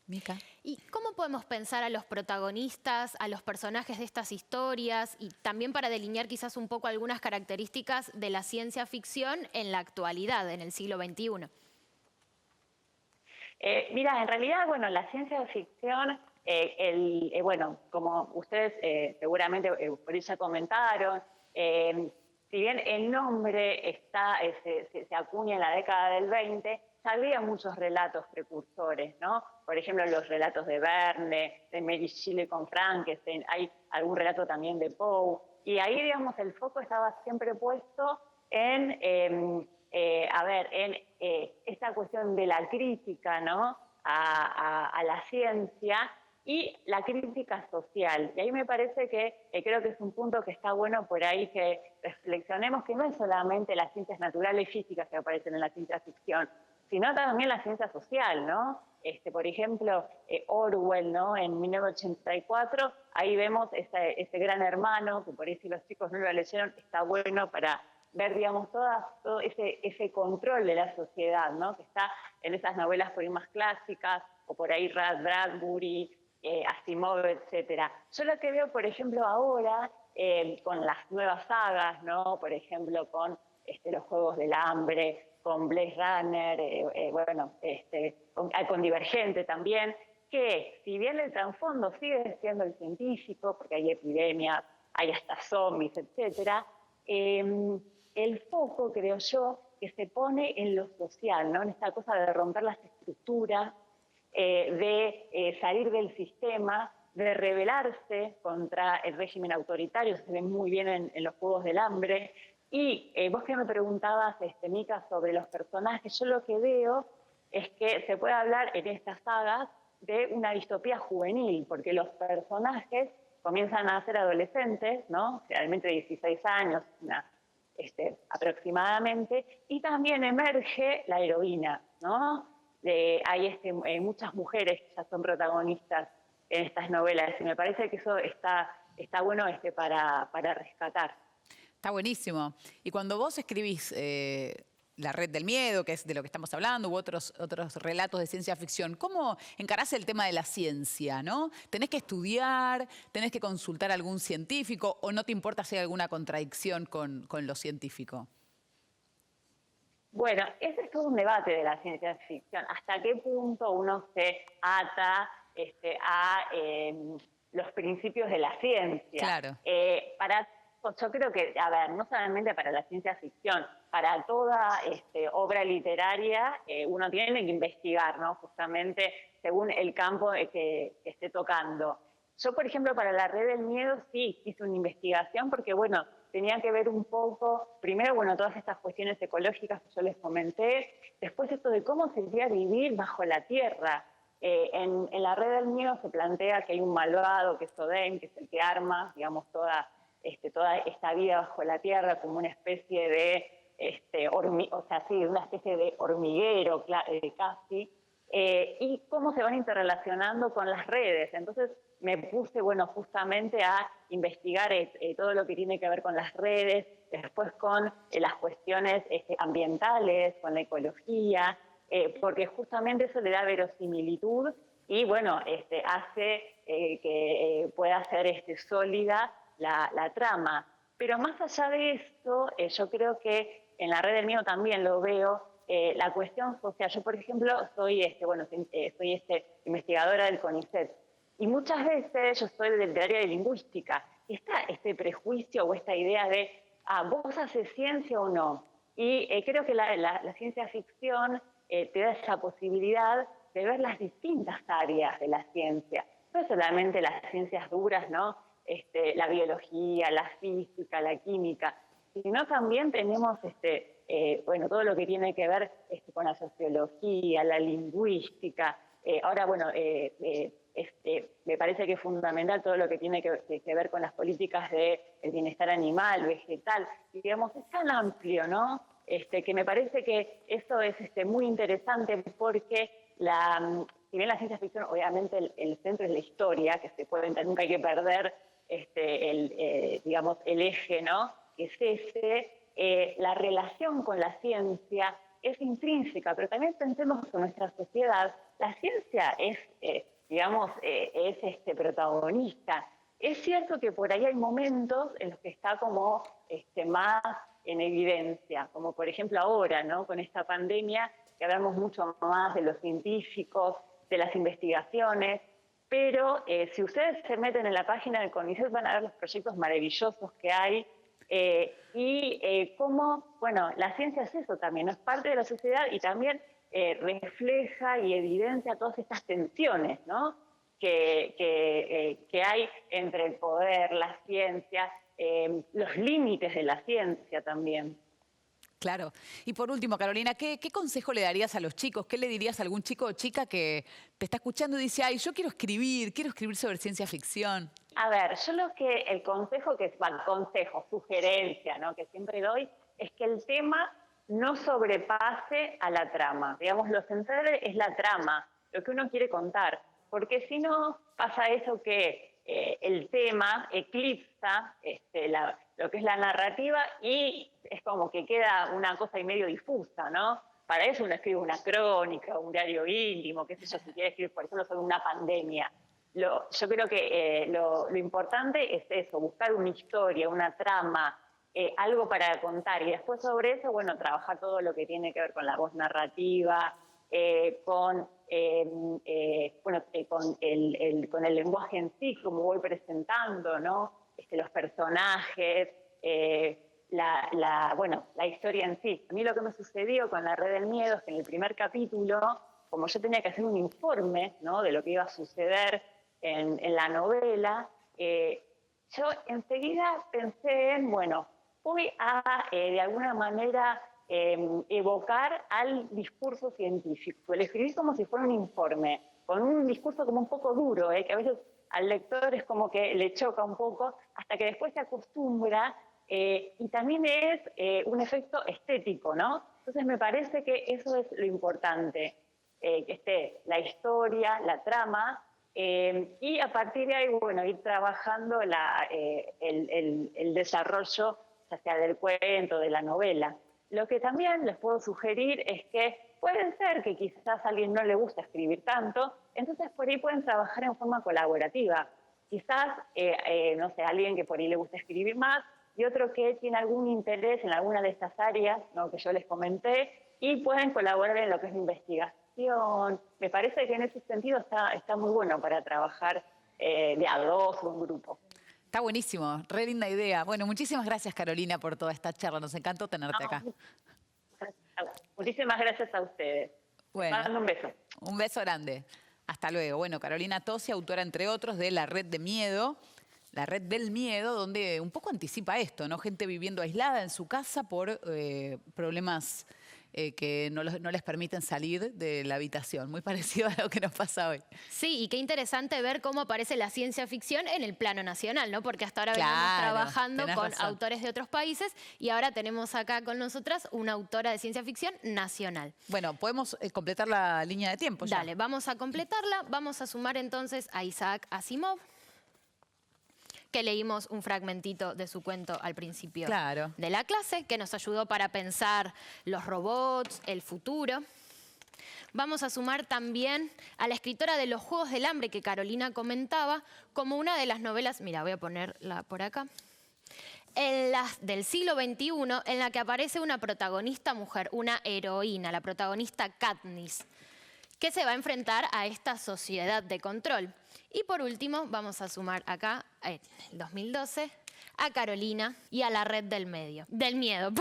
Mica. ¿Y cómo podemos pensar a los protagonistas, a los personajes de estas historias y también para delinear quizás un poco algunas características de la ciencia ficción en la actualidad, en el siglo XXI? Mira, en realidad, bueno, la ciencia ficción, bueno, como ustedes seguramente por eso comentaron, si bien el nombre se acuña en la década del 20, ya había muchos relatos precursores, ¿no? Por ejemplo, los relatos de Verne, de Mary Shelley con Frankenstein, hay algún relato también de Poe, y ahí, digamos, el foco estaba siempre puesto en esta cuestión de la crítica, ¿no? a la ciencia y la crítica social. Y ahí me parece que creo que es un punto que está bueno por ahí que reflexionemos, que no es solamente las ciencias naturales y físicas que aparecen en la ciencia ficción, sino también la ciencia social, ¿no? Por ejemplo, Orwell, ¿no? En 1984, ahí vemos ese gran hermano, que por ahí si los chicos no lo leyeron, está bueno para ver, digamos, todo ese control de la sociedad, ¿no? Que está en esas novelas por ahí más clásicas, o por ahí Bradbury, Asimov, etc. Yo lo que veo, por ejemplo, ahora, con las nuevas sagas, ¿no? Por ejemplo, con los Juegos del Hambre, con Blade Runner, con Divergente también, que si bien el trasfondo sigue siendo el científico, porque hay epidemias, hay hasta zombies, etc., el foco, creo yo, que se pone en lo social, ¿no? En esta cosa de romper las estructuras, de salir del sistema, de rebelarse contra el régimen autoritario, se ve muy bien en los Juegos del Hambre. Y vos que me preguntabas, Mica, sobre los personajes, yo lo que veo es que se puede hablar en estas sagas de una distopía juvenil, porque los personajes comienzan a ser adolescentes, ¿no? Generalmente de 16 años aproximadamente, y también emerge la heroína, ¿no? Hay muchas mujeres que ya son protagonistas en estas novelas, y me parece que eso está bueno para rescatar. Está buenísimo. Y cuando vos escribís La Red del Miedo, que es de lo que estamos hablando, u otros relatos de ciencia ficción, ¿cómo encarás el tema de la ciencia, no? ¿Tenés que estudiar, tenés que consultar a algún científico o no te importa si hay alguna contradicción con lo científico? Bueno, ese es todo un debate de la ciencia ficción. ¿Hasta qué punto uno se ata a los principios de la ciencia? Claro. Yo creo que, a ver, no solamente para la ciencia ficción, para toda obra literaria uno tiene que investigar, ¿no? Justamente según el campo que esté tocando. Yo, por ejemplo, para La Red del Miedo sí hice una investigación porque, bueno, tenía que ver un poco, primero, bueno, todas estas cuestiones ecológicas que yo les comenté, después esto de cómo sería vivir bajo la tierra. En La Red del Miedo se plantea que hay un malvado, que es Odin, que es el que arma, digamos, toda esta vida bajo la tierra como una especie de una especie de hormiguero casi, y cómo se van interrelacionando con las redes. Entonces me puse, bueno, justamente a investigar todo lo que tiene que ver con las redes, después con las cuestiones ambientales, con la ecología, porque justamente eso le da verosimilitud y, bueno, hace que pueda ser sólida la trama. Pero más allá de esto, yo creo que en La Red del Miedo también lo veo, la cuestión social. Yo, por ejemplo, soy investigadora del CONICET y muchas veces yo soy del área de lingüística. Y está este prejuicio o esta idea de, ¿vos haces ciencia o no? Y creo que la ciencia ficción te da esa posibilidad de ver las distintas áreas de la ciencia. No solamente las ciencias duras, ¿no? La biología, la física, la química, sino también tenemos todo lo que tiene que ver con la sociología, la lingüística. Ahora, bueno, me parece que es fundamental todo lo que tiene que ver con las políticas del bienestar animal, vegetal, digamos, es tan amplio, ¿no? Que me parece que eso es muy interesante porque si bien la ciencia ficción, obviamente el centro es la historia, que se puede, nunca hay que perder digamos, el eje, ¿no? Que es la relación con la ciencia es intrínseca, pero también pensemos que en nuestra sociedad la ciencia es, digamos, es protagonista. Es cierto que por ahí hay momentos en los que está como más en evidencia, como por ejemplo ahora, ¿no? Con esta pandemia, que hablamos mucho más de los científicos, de las investigaciones, pero si ustedes se meten en la página del CONICET van a ver los proyectos maravillosos que hay y cómo, bueno, la ciencia es eso también, ¿no? Es parte de la sociedad y también refleja y evidencia todas estas tensiones, ¿no? que hay entre el poder, la ciencia, los límites de la ciencia también. Claro. Y por último, Carolina, ¿qué consejo le darías a los chicos? ¿Qué le dirías a algún chico o chica que te está escuchando y dice, ay, yo quiero escribir sobre ciencia ficción? A ver, yo el consejo sugerencia, ¿no? Que siempre doy, es que el tema no sobrepase a la trama. Digamos, lo central es la trama, lo que uno quiere contar. Porque si no, pasa eso que el tema eclipsa lo que es la narrativa y es como que queda una cosa y medio difusa, ¿no? Para eso uno escribe una crónica, un diario íntimo, qué sé yo, si quiere escribir, por ejemplo, sobre una pandemia. Yo creo que lo importante es eso, buscar una historia, una trama, algo para contar. Y después sobre eso, bueno, trabajar todo lo que tiene que ver con la voz narrativa, con el lenguaje en sí, como voy presentando, ¿no? Los personajes, la historia en sí. A mí lo que me sucedió con La Red del Miedo es que en el primer capítulo, como yo tenía que hacer un informe, ¿no? De lo que iba a suceder en la novela, yo enseguida pensé en, voy a, de alguna manera, evocar al discurso científico. Lo escribí como si fuera un informe, con un discurso como un poco duro, que a veces al lector es como que le choca un poco, hasta que después se acostumbra, y también es un efecto estético, ¿no? Entonces me parece que eso es lo importante, que esté la historia, la trama, y a partir de ahí, ir trabajando el desarrollo, ya sea del cuento, de la novela. Lo que también les puedo sugerir es que pueden ser que quizás a alguien no le gusta escribir tanto, entonces por ahí pueden trabajar en forma colaborativa. Quizás, no sé, alguien que por ahí le gusta escribir más y otro que tiene algún interés en alguna de estas áreas, ¿no? Que yo les comenté, y pueden colaborar en lo que es la investigación. Me parece que en ese sentido está muy bueno para trabajar de a dos o un grupo. Está buenísimo, re linda idea. Bueno, muchísimas gracias, Carolina, por toda esta charla. Nos encantó tenerte acá. Muchísimas gracias a ustedes. Bueno, mando un beso. Un beso grande. Hasta luego. Bueno, Carolina Tosi, autora, entre otros, de La Red de Miedo, La Red del Miedo, donde un poco anticipa esto, ¿no? Gente viviendo aislada en su casa por problemas que no les permiten salir de la habitación. Muy parecido a lo que nos pasa hoy. Sí, y qué interesante ver cómo aparece la ciencia ficción en el plano nacional, ¿no? Porque hasta ahora venimos trabajando con autores de otros países y ahora tenemos acá con nosotras una autora de ciencia ficción nacional. Bueno, podemos completar la línea de tiempo ya. Dale, vamos a completarla. Vamos a sumar entonces a Isaac Asimov, que leímos un fragmentito de su cuento al principio de la clase, que nos ayudó para pensar los robots, el futuro. Vamos a sumar también a la escritora de Los Juegos del Hambre, que Carolina comentaba, como una de las novelas, mira, voy a ponerla por acá, del siglo XXI, en la que aparece una protagonista mujer, una heroína, la protagonista Katniss, que se va a enfrentar a esta sociedad de control. Y por último, vamos a sumar acá, en 2012, a Carolina y a La Red del Miedo,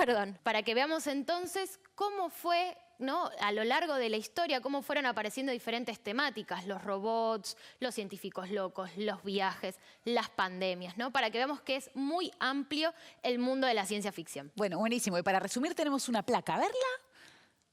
para que veamos entonces cómo fue, ¿no? A lo largo de la historia, cómo fueron apareciendo diferentes temáticas, los robots, los científicos locos, los viajes, las pandemias, ¿no? Para que veamos que es muy amplio el mundo de la ciencia ficción. Bueno, buenísimo. Y para resumir tenemos una placa. ¿A verla?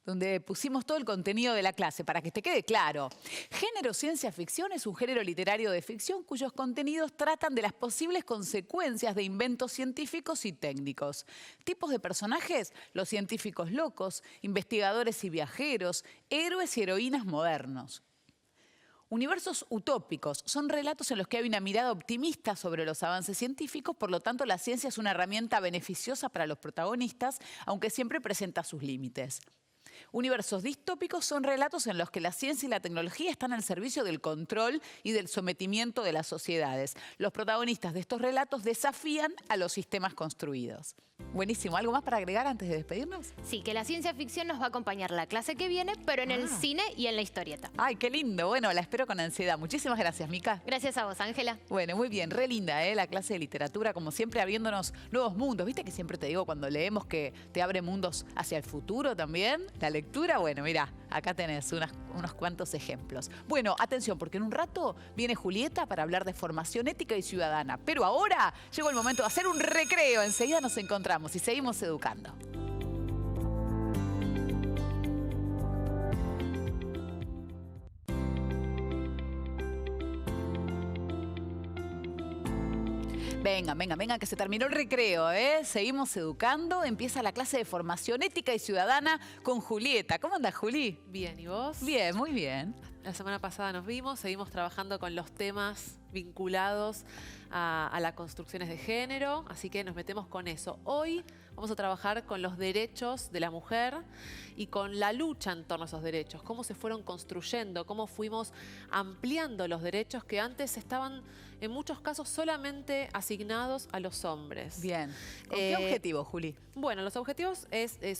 donde pusimos todo el contenido de la clase para que te quede claro. Género ciencia ficción es un género literario de ficción cuyos contenidos tratan de las posibles consecuencias de inventos científicos y técnicos. Tipos de personajes: los científicos locos, investigadores y viajeros, héroes y heroínas modernos. Universos utópicos son relatos en los que hay una mirada optimista sobre los avances científicos, por lo tanto la ciencia es una herramienta beneficiosa para los protagonistas, aunque siempre presenta sus límites. Universos distópicos son relatos en los que la ciencia y la tecnología están al servicio del control y del sometimiento de las sociedades. Los protagonistas de estos relatos desafían a los sistemas construidos. Buenísimo. ¿Algo más para agregar antes de despedirnos? Sí, que la ciencia ficción nos va a acompañar la clase que viene, pero en el cine y en la historieta. ¡Ay, qué lindo! Bueno, la espero con ansiedad. Muchísimas gracias, Mica. Gracias a vos, Ángela. Bueno, muy bien. Re linda, la clase de literatura, como siempre, abriéndonos nuevos mundos. ¿Viste que siempre te digo cuando leemos que te abre mundos hacia el futuro también? La lectura, bueno, mira, acá tenés unos cuantos ejemplos. Bueno, atención, porque en un rato viene Julieta para hablar de formación ética y ciudadana. Pero ahora llegó el momento de hacer un recreo. Enseguida nos encontramos y seguimos educando. Venga, que se terminó el recreo, ¿eh? Seguimos educando. Empieza la clase de formación ética y ciudadana con Julieta. ¿Cómo andas, Juli? Bien, ¿y vos? Bien, muy bien. La semana pasada nos vimos, seguimos trabajando con los temas vinculados a las construcciones de género, así que nos metemos con eso. Hoy vamos a trabajar con los derechos de la mujer y con la lucha en torno a esos derechos, cómo se fueron construyendo, cómo fuimos ampliando los derechos que antes estaban en muchos casos solamente asignados a los hombres. Bien. ¿Con qué objetivo, Juli? Bueno, los objetivos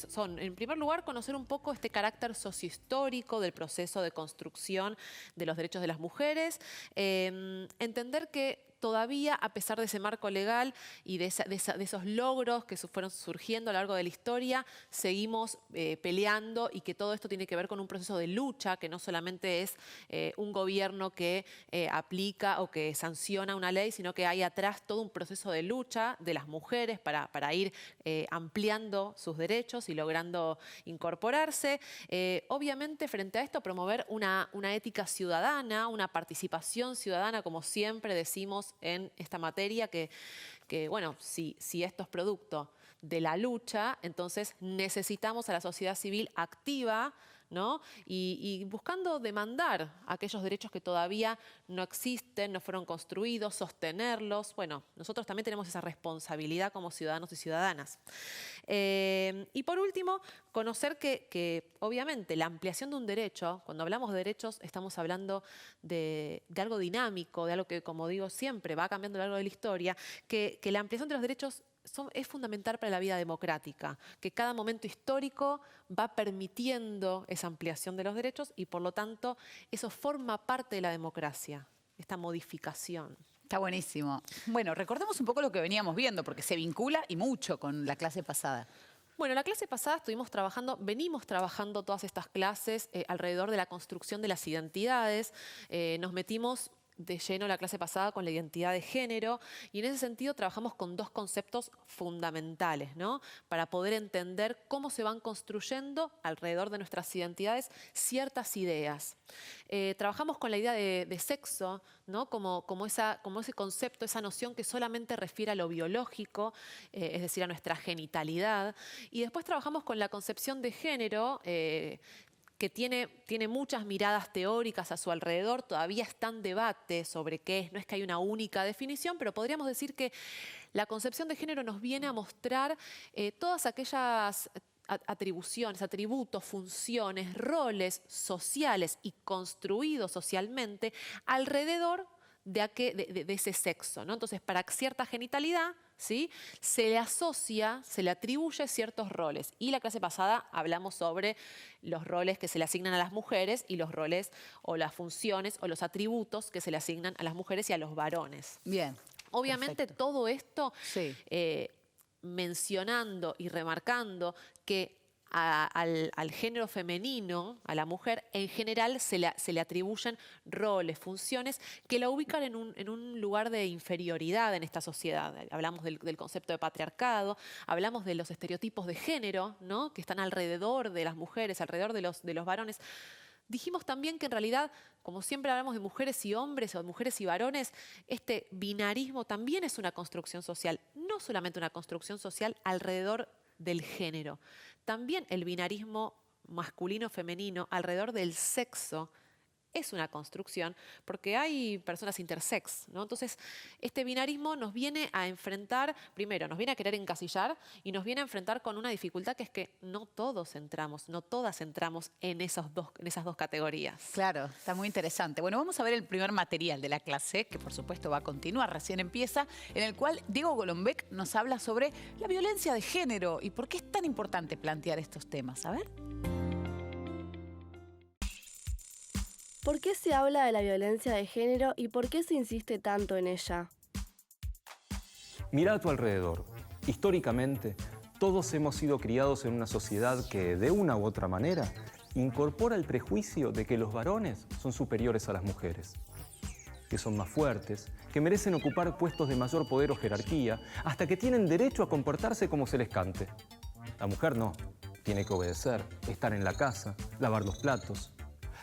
son, en primer lugar, conocer un poco este carácter sociohistórico del proceso de construcción de los derechos de las mujeres, entender que todavía, a pesar de ese marco legal y de esos logros que fueron surgiendo a lo largo de la historia, seguimos peleando, y que todo esto tiene que ver con un proceso de lucha, que no solamente es un gobierno que aplica o que sanciona una ley, sino que hay atrás todo un proceso de lucha de las mujeres para ir ampliando sus derechos y logrando incorporarse. Obviamente, frente a esto, promover una ética ciudadana, una participación ciudadana, como siempre decimos en esta materia, que bueno, si esto es producto de la lucha, entonces necesitamos a la sociedad civil activa, ¿no? Y buscando demandar aquellos derechos que todavía no existen, no fueron construidos, sostenerlos. Bueno, nosotros también tenemos esa responsabilidad como ciudadanos y ciudadanas. Y por último, conocer que obviamente la ampliación de un derecho, cuando hablamos de derechos, estamos hablando de algo dinámico, de algo que, como digo siempre, va cambiando a lo largo de la historia, que la ampliación de los derechos es fundamental para la vida democrática, que cada momento histórico va permitiendo esa ampliación de los derechos y, por lo tanto, eso forma parte de la democracia, esta modificación. Está buenísimo. Bueno, recordemos un poco lo que veníamos viendo, porque se vincula y mucho con la clase pasada. Bueno, la clase pasada venimos trabajando todas estas clases alrededor de la construcción de las identidades. Nos metimos de lleno la clase pasada con la identidad de género, y en ese sentido trabajamos con dos conceptos fundamentales, ¿no? Para poder entender cómo se van construyendo alrededor de nuestras identidades ciertas ideas. Trabajamos con la idea de sexo, ¿no? como ese concepto, esa noción que solamente refiere a lo biológico, es decir, a nuestra genitalidad. Y después trabajamos con la concepción de género, que tiene muchas miradas teóricas a su alrededor, todavía está en debate sobre qué es, no es que hay una única definición, pero podríamos decir que la concepción de género nos viene a mostrar todas aquellas atribuciones, atributos, funciones, roles sociales y construidos socialmente alrededor de ese sexo, ¿no? Entonces, para cierta genitalidad, ¿sí?, se le asocia, se le atribuye ciertos roles. Y la clase pasada hablamos sobre los roles que se le asignan a las mujeres y los roles o las funciones o los atributos que se le asignan a las mujeres y a los varones. Bien. Obviamente, perfecto. Todo esto sí, mencionando y remarcando que al género femenino, a la mujer, en general se le atribuyen roles, funciones que la ubican en un lugar de inferioridad en esta sociedad. Hablamos del concepto de patriarcado, hablamos de los estereotipos de género, ¿no?, que están alrededor de las mujeres, alrededor de los varones. Dijimos también que en realidad, como siempre hablamos de mujeres y hombres o de mujeres y varones, este binarismo también es una construcción social, no solamente una construcción social alrededor del género. También el binarismo masculino-femenino alrededor del sexo es una construcción, porque hay personas intersex, ¿no? Entonces, este binarismo nos viene a enfrentar, primero, nos viene a querer encasillar y nos viene a enfrentar con una dificultad que es que no todos entramos, no todas entramos en esas dos categorías. Claro, está muy interesante. Bueno, vamos a ver el primer material de la clase, que por supuesto va a continuar, recién empieza, en el cual Diego Golombek nos habla sobre la violencia de género y por qué es tan importante plantear estos temas. A ver. ¿Por qué se habla de la violencia de género y por qué se insiste tanto en ella? Mira a tu alrededor. Históricamente, todos hemos sido criados en una sociedad que, de una u otra manera, incorpora el prejuicio de que los varones son superiores a las mujeres, que son más fuertes, que merecen ocupar puestos de mayor poder o jerarquía, hasta que tienen derecho a comportarse como se les cante. La mujer no. Tiene que obedecer, estar en la casa, lavar los platos.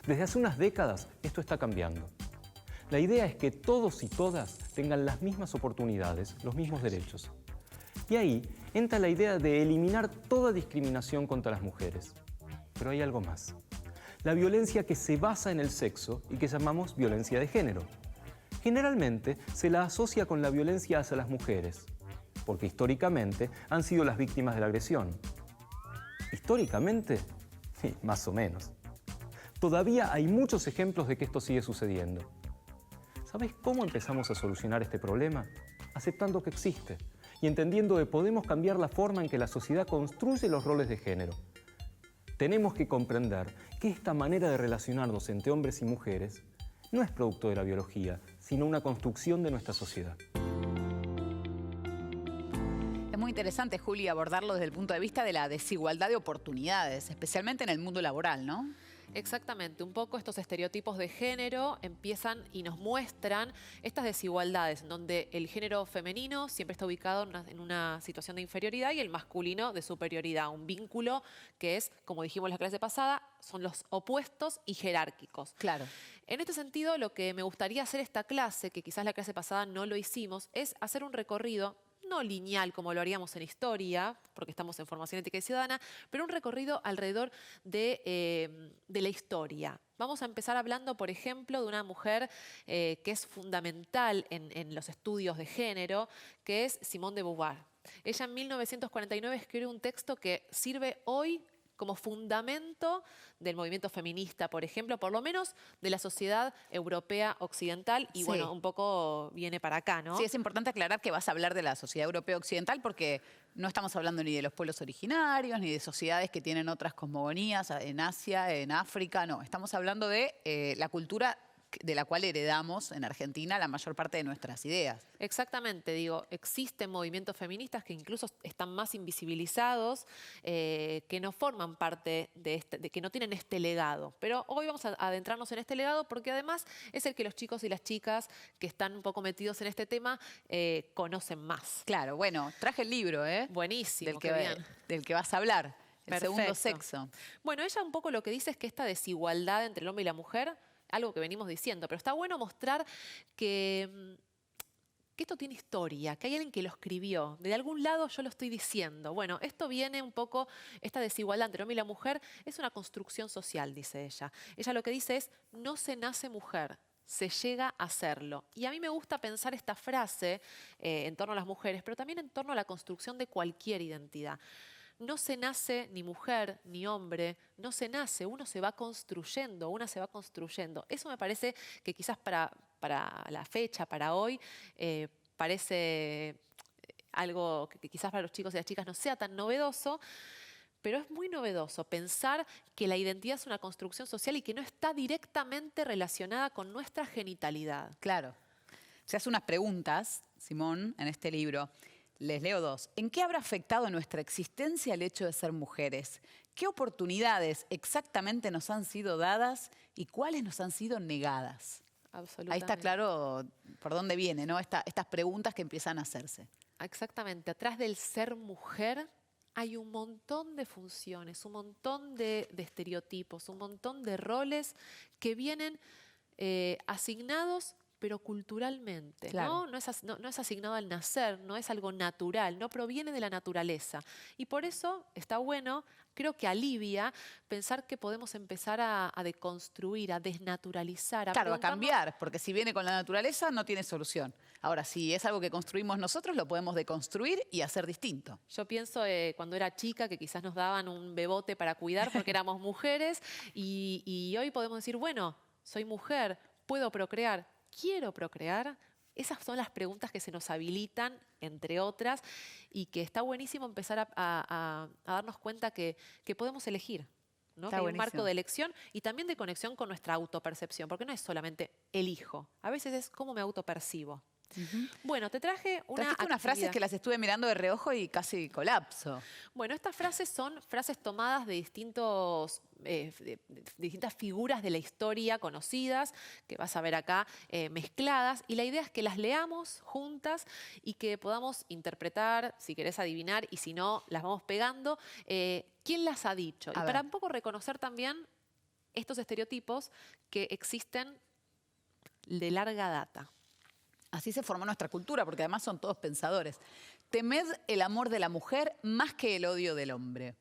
Desde hace unas décadas esto está cambiando. La idea es que todos y todas tengan las mismas oportunidades, los mismos derechos. Y ahí entra la idea de eliminar toda discriminación contra las mujeres. Pero hay algo más. La violencia que se basa en el sexo y que llamamos violencia de género. Generalmente se la asocia con la violencia hacia las mujeres, porque históricamente han sido las víctimas de la agresión. ¿Históricamente? Sí, más o menos. Todavía hay muchos ejemplos de que esto sigue sucediendo. ¿Sabes cómo empezamos a solucionar este problema? Aceptando que existe y entendiendo que podemos cambiar la forma en que la sociedad construye los roles de género. Tenemos que comprender que esta manera de relacionarnos entre hombres y mujeres no es producto de la biología, sino una construcción de nuestra sociedad. Es muy interesante, Juli, abordarlo desde el punto de vista de la desigualdad de oportunidades, especialmente en el mundo laboral, ¿no? Exactamente, un poco estos estereotipos de género empiezan y nos muestran estas desigualdades, en donde el género femenino siempre está ubicado en una situación de inferioridad y el masculino de superioridad, un vínculo que es, como dijimos en la clase pasada, son los opuestos y jerárquicos. Claro. En este sentido, lo que me gustaría hacer esta clase, que quizás la clase pasada no lo hicimos, es hacer un recorrido no lineal como lo haríamos en historia, porque estamos en formación ética y ciudadana, pero un recorrido alrededor de la historia. Vamos a empezar hablando, por ejemplo, de una mujer que es fundamental en los estudios de género, que es Simone de Beauvoir. Ella en 1949 escribe un texto que sirve hoy como fundamento del movimiento feminista, por ejemplo, por lo menos de la sociedad europea occidental y, bueno, un poco viene para acá, ¿no? Sí, es importante aclarar que vas a hablar de la sociedad europea occidental porque no estamos hablando ni de los pueblos originarios, ni de sociedades que tienen otras cosmogonías en Asia, en África, no. Estamos hablando de la cultura de la cual heredamos en Argentina la mayor parte de nuestras ideas. Exactamente, digo, existen movimientos feministas que incluso están más invisibilizados, que no forman parte de que no tienen este legado. Pero hoy vamos a adentrarnos en este legado porque además es el que los chicos y las chicas que están un poco metidos en este tema conocen más. Claro, bueno, traje el libro, ¿eh? Buenísimo, del que vas a hablar, el Perfecto. segundo sexo. Bueno, ella un poco lo que dice es que esta desigualdad entre el hombre y la mujer, algo que venimos diciendo, pero está bueno mostrar que esto tiene historia, que hay alguien que lo escribió. De algún lado yo lo estoy diciendo. Bueno, esto viene un poco, esta desigualdad entre el hombre y la mujer es una construcción social, dice ella. Ella lo que dice es, no se nace mujer, se llega a serlo. Y a mí me gusta pensar esta frase en torno a las mujeres, pero también en torno a la construcción de cualquier identidad. No se nace ni mujer ni hombre, no se nace, uno se va construyendo, una se va construyendo. Eso me parece que quizás para la fecha, para hoy, parece algo que quizás para los chicos y las chicas no sea tan novedoso, pero es muy novedoso pensar que la identidad es una construcción social y que no está directamente relacionada con nuestra genitalidad. Claro. Se hace unas preguntas, Simón, en este libro. Les leo dos. ¿En qué habrá afectado nuestra existencia el hecho de ser mujeres? ¿Qué oportunidades exactamente nos han sido dadas y cuáles nos han sido negadas? Ahí está claro por dónde viene, ¿no? Estas preguntas que empiezan a hacerse. Exactamente. Atrás del ser mujer hay un montón de funciones, un montón de estereotipos, un montón de roles que vienen asignados, pero culturalmente. Claro. No es asignado al nacer, no es algo natural, no proviene de la naturaleza. Y por eso está bueno, creo que alivia pensar que podemos empezar a deconstruir, a desnaturalizar, Claro, a cambiar, porque si viene con la naturaleza no tiene solución. Ahora, si es algo que construimos nosotros, lo podemos deconstruir y hacer distinto. Yo pienso cuando era chica que quizás nos daban un bebote para cuidar porque éramos mujeres y hoy podemos decir, bueno, soy mujer, puedo procrear, quiero procrear. Esas son las preguntas que se nos habilitan, entre otras, y que está buenísimo empezar a darnos cuenta que podemos elegir. ¿No? Que hay un marco de elección y también de conexión con nuestra autopercepción, porque no es solamente elijo, a veces es cómo me autopercibo. Bueno, te traje Trajiste unas frases que las estuve mirando de reojo y casi colapso. Bueno, estas frases son frases tomadas de distintas figuras de la historia conocidas, que vas a ver acá mezcladas, y la idea es que las leamos juntas y que podamos interpretar, si querés adivinar, y si no, las vamos pegando, quién las ha dicho. Y para un poco reconocer también estos estereotipos que existen de larga data. Así se formó nuestra cultura, porque además son todos pensadores. Temed el amor de la mujer más que el odio del hombre.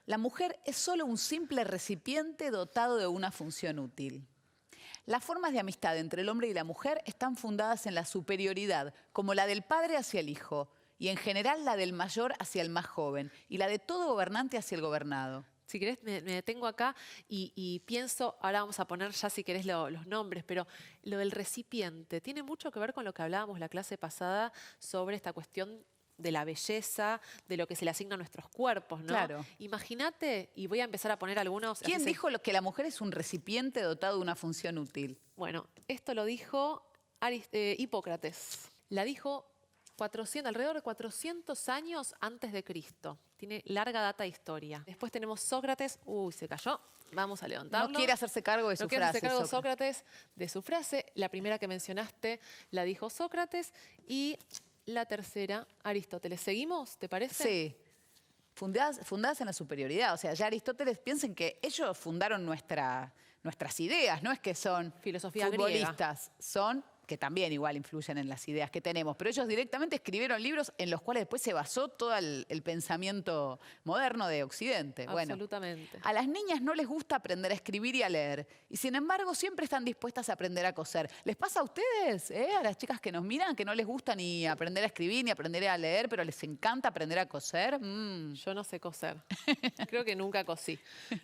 La mujer es solo un simple recipiente dotado de una función útil. Las formas de amistad entre el hombre y la mujer están fundadas en la superioridad, como la del padre hacia el hijo, y en general la del mayor hacia el más joven, y la de todo gobernante hacia el gobernado. Si querés, me detengo acá y pienso, ahora vamos a poner ya si querés los nombres, pero lo del recipiente tiene mucho que ver con lo que hablábamos la clase pasada sobre esta cuestión de la belleza, de lo que se le asigna a nuestros cuerpos, ¿no? Claro. Imagínate, y voy a empezar a poner algunos... ¿Quién dijo que la mujer es un recipiente dotado de una función útil? Bueno, esto lo dijo Hipócrates. La dijo alrededor de 400 años antes de Cristo. Tiene larga data de historia. Después tenemos Sócrates. Uy, se cayó. Vamos a levantarlo. No quiere hacerse cargo de su frase. No quiere hacerse cargo Sócrates de su frase. La primera que mencionaste la dijo Sócrates. Y la tercera, Aristóteles. ¿Seguimos? ¿Te parece? Sí. Fundadas en la superioridad. O sea, ya Aristóteles, piensen que ellos fundaron nuestras ideas. No es que son filosofía futbolistas. Son... que también igual influyen en las ideas que tenemos, pero ellos directamente escribieron libros en los cuales después se basó todo el pensamiento moderno de Occidente. Absolutamente. Bueno, a las niñas no les gusta aprender a escribir y a leer, y sin embargo siempre están dispuestas a aprender a coser. ¿Les pasa a ustedes, a las chicas que nos miran, que no les gusta ni aprender a escribir ni aprender a leer, pero les encanta aprender a coser? Yo no sé coser. Creo que nunca cosí.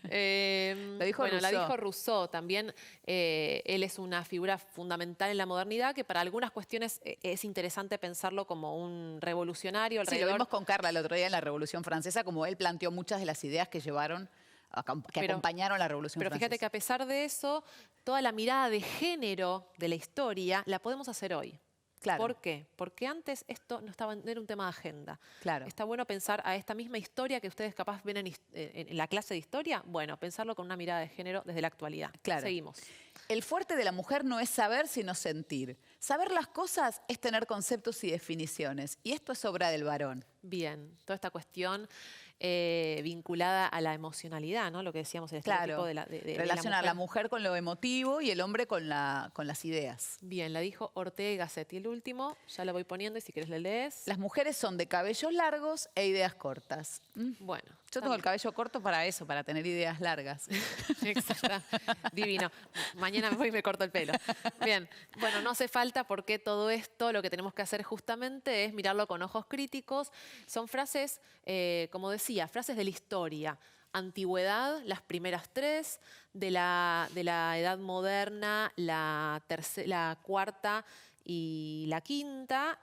Lo dijo Rousseau. La dijo Rousseau. También él es una figura fundamental en la modernidad, que para algunas cuestiones es interesante pensarlo como un revolucionario. Sí, lo vimos con Carla el otro día en la Revolución Francesa, como él planteó muchas de las ideas que acompañaron la Revolución Francesa. Pero fíjate que a pesar de eso, toda la mirada de género de la historia la podemos hacer hoy. Claro. ¿Por qué? Porque antes esto no era un tema de agenda. Claro. Está bueno pensar a esta misma historia que ustedes capaz ven en la clase de historia, bueno, pensarlo con una mirada de género desde la actualidad. Claro. Seguimos. El fuerte de la mujer no es saber, sino sentir. Saber las cosas es tener conceptos y definiciones. Y esto es obra del varón. Bien, toda esta cuestión vinculada a la emocionalidad, ¿no? Lo que decíamos, el estereotipo de relacionar la mujer con lo emotivo y el hombre con las ideas. Bien, la dijo Ortega y Gasset. Y el último, ya lo voy poniendo y si querés le lees. Las mujeres son de cabellos largos e ideas cortas. Bueno. Yo tengo el cabello corto para eso, para tener ideas largas. Exacto. Divino. Mañana me voy y me corto el pelo. Bien. Bueno, no hace falta porque todo esto lo que tenemos que hacer justamente es mirarlo con ojos críticos. Son frases, como decía, frases de la historia. Antigüedad, las primeras tres, de la Edad Moderna, la cuarta y la quinta,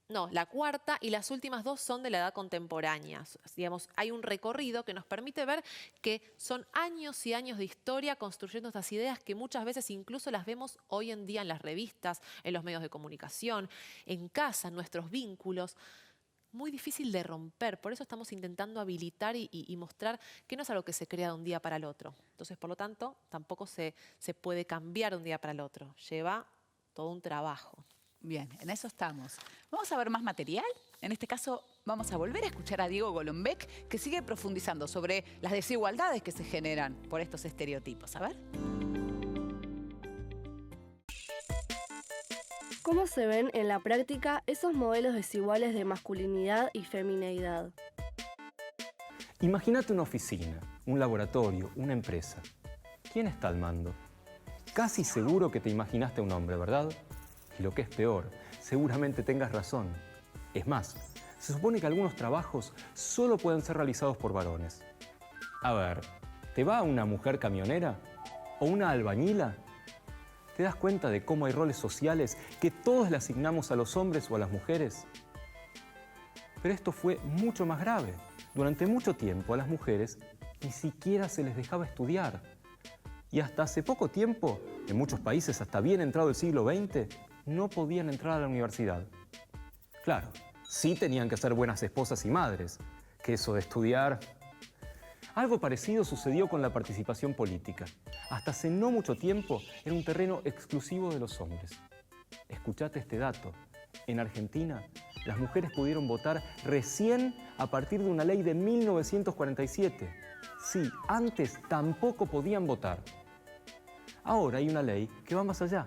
la cuarta y las últimas dos son de la edad contemporánea. Digamos, hay un recorrido que nos permite ver que son años y años de historia construyendo estas ideas que muchas veces incluso las vemos hoy en día en las revistas, en los medios de comunicación, en casa, en nuestros vínculos. muy difícil de romper. Por eso estamos intentando habilitar y mostrar que no es algo que se crea de un día para el otro. Entonces, por lo tanto, tampoco se puede cambiar de un día para el otro. Lleva todo un trabajo. Bien, en eso estamos. Vamos a ver más material. En este caso, vamos a volver a escuchar a Diego Golombek, que sigue profundizando sobre las desigualdades que se generan por estos estereotipos. A ver. ¿Cómo se ven en la práctica esos modelos desiguales de masculinidad y femineidad? Imagínate una oficina, un laboratorio, una empresa. ¿Quién está al mando? Casi seguro que te imaginaste a un hombre, ¿verdad? Y lo que es peor, seguramente tengas razón. Es más, se supone que algunos trabajos solo pueden ser realizados por varones. A ver, ¿te va una mujer camionera? ¿O una albañila? ¿Te das cuenta de cómo hay roles sociales que todos le asignamos a los hombres o a las mujeres? Pero esto fue mucho más grave. Durante mucho tiempo a las mujeres ni siquiera se les dejaba estudiar. Y hasta hace poco tiempo, en muchos países hasta bien entrado el siglo XX, no podían entrar a la universidad. Claro, sí tenían que ser buenas esposas y madres, que eso de estudiar... Algo parecido sucedió con la participación política. Hasta hace no mucho tiempo era un terreno exclusivo de los hombres. Escuchate este dato. En Argentina, las mujeres pudieron votar recién a partir de una ley de 1947. Sí, antes tampoco podían votar. Ahora hay una ley que va más allá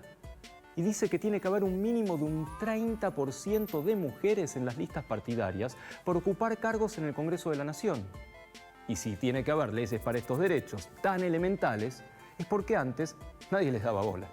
y dice que tiene que haber un mínimo de un 30% de mujeres en las listas partidarias por ocupar cargos en el Congreso de la Nación. Y si tiene que haber leyes para estos derechos tan elementales, es porque antes nadie les daba bola.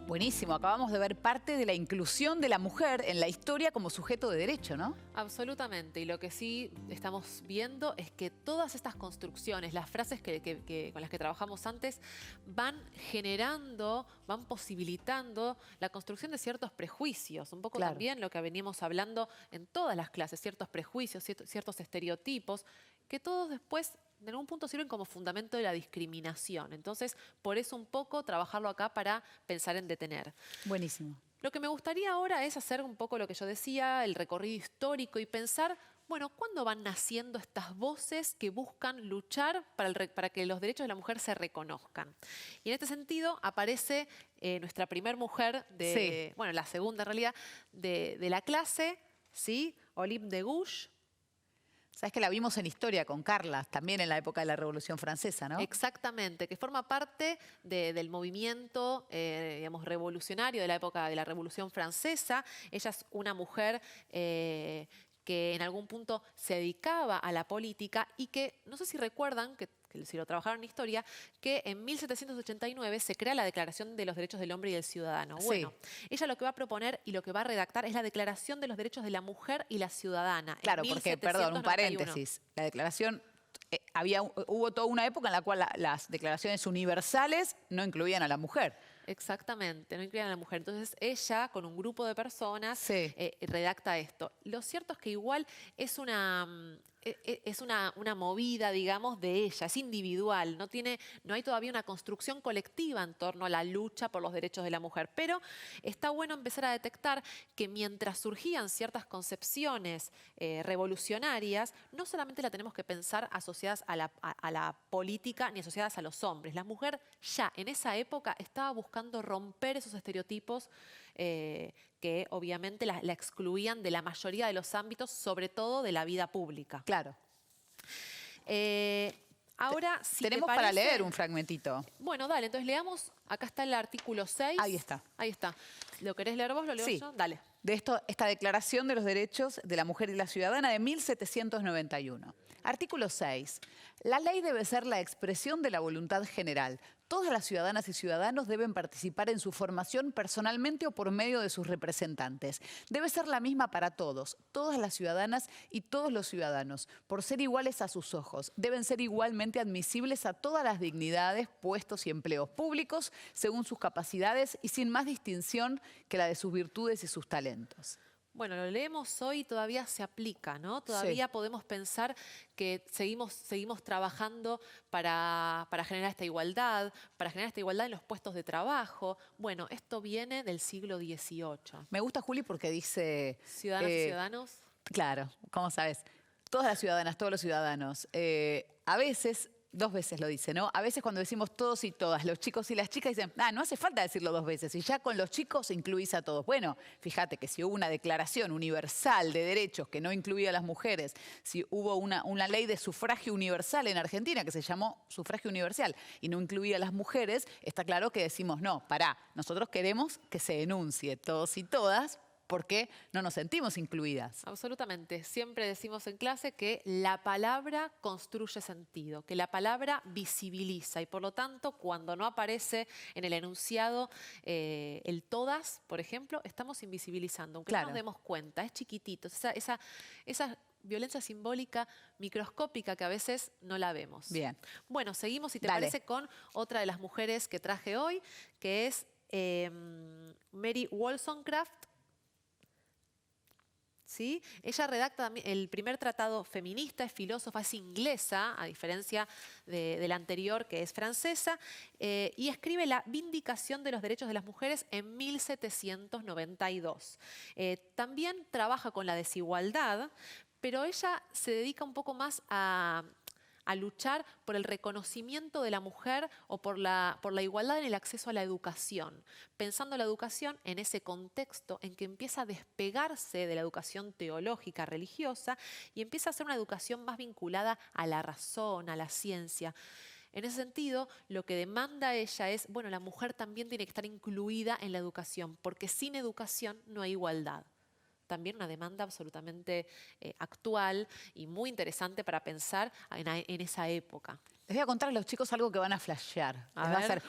Buenísimo, acabamos de ver parte de la inclusión de la mujer en la historia como sujeto de derecho, ¿no? Absolutamente, y lo que sí estamos viendo es que todas estas construcciones, las frases con las que trabajamos antes, van generando, van posibilitando la construcción de ciertos prejuicios. Un poco también lo que veníamos hablando en todas las clases, ciertos prejuicios, ciertos estereotipos, que todos después en algún punto sirven como fundamento de la discriminación. Entonces, por eso un poco trabajarlo acá para pensar en detener. Buenísimo. Lo que me gustaría ahora es hacer un poco lo que yo decía, el recorrido histórico y pensar, bueno, ¿cuándo van naciendo estas voces que buscan luchar para que los derechos de la mujer se reconozcan? Y en este sentido aparece nuestra primer mujer, bueno, la segunda en realidad, de la clase, ¿sí? Olympe de Gouges. Sabes que la vimos en historia con Carla, también en la época de la Revolución Francesa, ¿no? Exactamente, que forma parte del movimiento, digamos, revolucionario de la época de la Revolución Francesa. Ella es una mujer que en algún punto se dedicaba a la política y que, no sé si recuerdan, que si lo trabajaron en historia, que en 1789 se crea la Declaración de los Derechos del Hombre y del Ciudadano. Bueno, ella lo que va a proponer y lo que va a redactar es la Declaración de los Derechos de la Mujer y la Ciudadana. Claro, porque, perdón, un paréntesis, la declaración... hubo toda una época en la cual las declaraciones universales no incluían a la mujer. Exactamente, no incluían a la mujer. Entonces ella, con un grupo de personas, redacta esto. Lo cierto es que igual es una movida, digamos, de ella, es individual, no hay todavía una construcción colectiva en torno a la lucha por los derechos de la mujer. Pero está bueno empezar a detectar que mientras surgían ciertas concepciones revolucionarias, no solamente la tenemos que pensar asociadas a la política ni asociadas a los hombres. La mujer ya en esa época estaba buscando romper esos estereotipos que obviamente la excluían de la mayoría de los ámbitos, sobre todo de la vida pública. Claro. Ahora, si tenemos te parece, para leer un fragmentito. Bueno, dale, entonces leamos. Acá está el artículo 6. Ahí está. Ahí está. ¿Lo querés leer vos? ¿Lo leo yo? Dale. De esta Declaración de los Derechos de la Mujer y la Ciudadana de 1791. Artículo 6. La ley debe ser la expresión de la voluntad general. Todas las ciudadanas y ciudadanos deben participar en su formación personalmente o por medio de sus representantes. Debe ser la misma para todos, todas las ciudadanas y todos los ciudadanos, por ser iguales a sus ojos. Deben ser igualmente admisibles a todas las dignidades, puestos y empleos públicos, según sus capacidades y sin más distinción que la de sus virtudes y sus talentos. Bueno, lo leemos hoy y todavía se aplica, ¿no? Todavía podemos pensar que seguimos trabajando para generar esta igualdad en los puestos de trabajo. Bueno, esto viene del siglo XVIII. Me gusta, Juli, porque dice... Ciudadanas y ciudadanos. Claro, ¿cómo sabes? Todas las ciudadanas, todos los ciudadanos. A veces... 2 veces lo dice, ¿no? A veces cuando decimos todos y todas, los chicos y las chicas dicen, no hace falta decirlo 2 veces, y ya con los chicos incluís a todos. Bueno, fíjate que si hubo una declaración universal de derechos que no incluía a las mujeres, si hubo una ley de sufragio universal en Argentina que se llamó sufragio universal y no incluía a las mujeres, está claro que decimos, no, pará, nosotros queremos que se enuncie todos y todas, porque no nos sentimos incluidas. Absolutamente. Siempre decimos en clase que la palabra construye sentido, que la palabra visibiliza y por lo tanto cuando no aparece en el enunciado el todas, por ejemplo, estamos invisibilizando, aunque no nos demos cuenta, es chiquitito. Esa violencia simbólica microscópica que a veces no la vemos. Bien. Bueno, seguimos, si te parece, con otra de las mujeres que traje hoy, que es Mary Wollstonecraft. ¿Sí? Ella redacta el primer tratado feminista, es filósofa, es inglesa, a diferencia del anterior que es francesa, y escribe La Vindicación de los Derechos de las Mujeres en 1792. También trabaja con la desigualdad, pero ella se dedica un poco más a luchar por el reconocimiento de la mujer o por la igualdad en el acceso a la educación, pensando la educación en ese contexto en que empieza a despegarse de la educación teológica, religiosa, y empieza a ser una educación más vinculada a la razón, a la ciencia. En ese sentido, lo que demanda ella es, bueno, la mujer también tiene que estar incluida en la educación, porque sin educación no hay igualdad. También una demanda absolutamente actual y muy interesante para pensar en esa época. Les voy a contar a los chicos algo que van a flashear. Les va a hacer...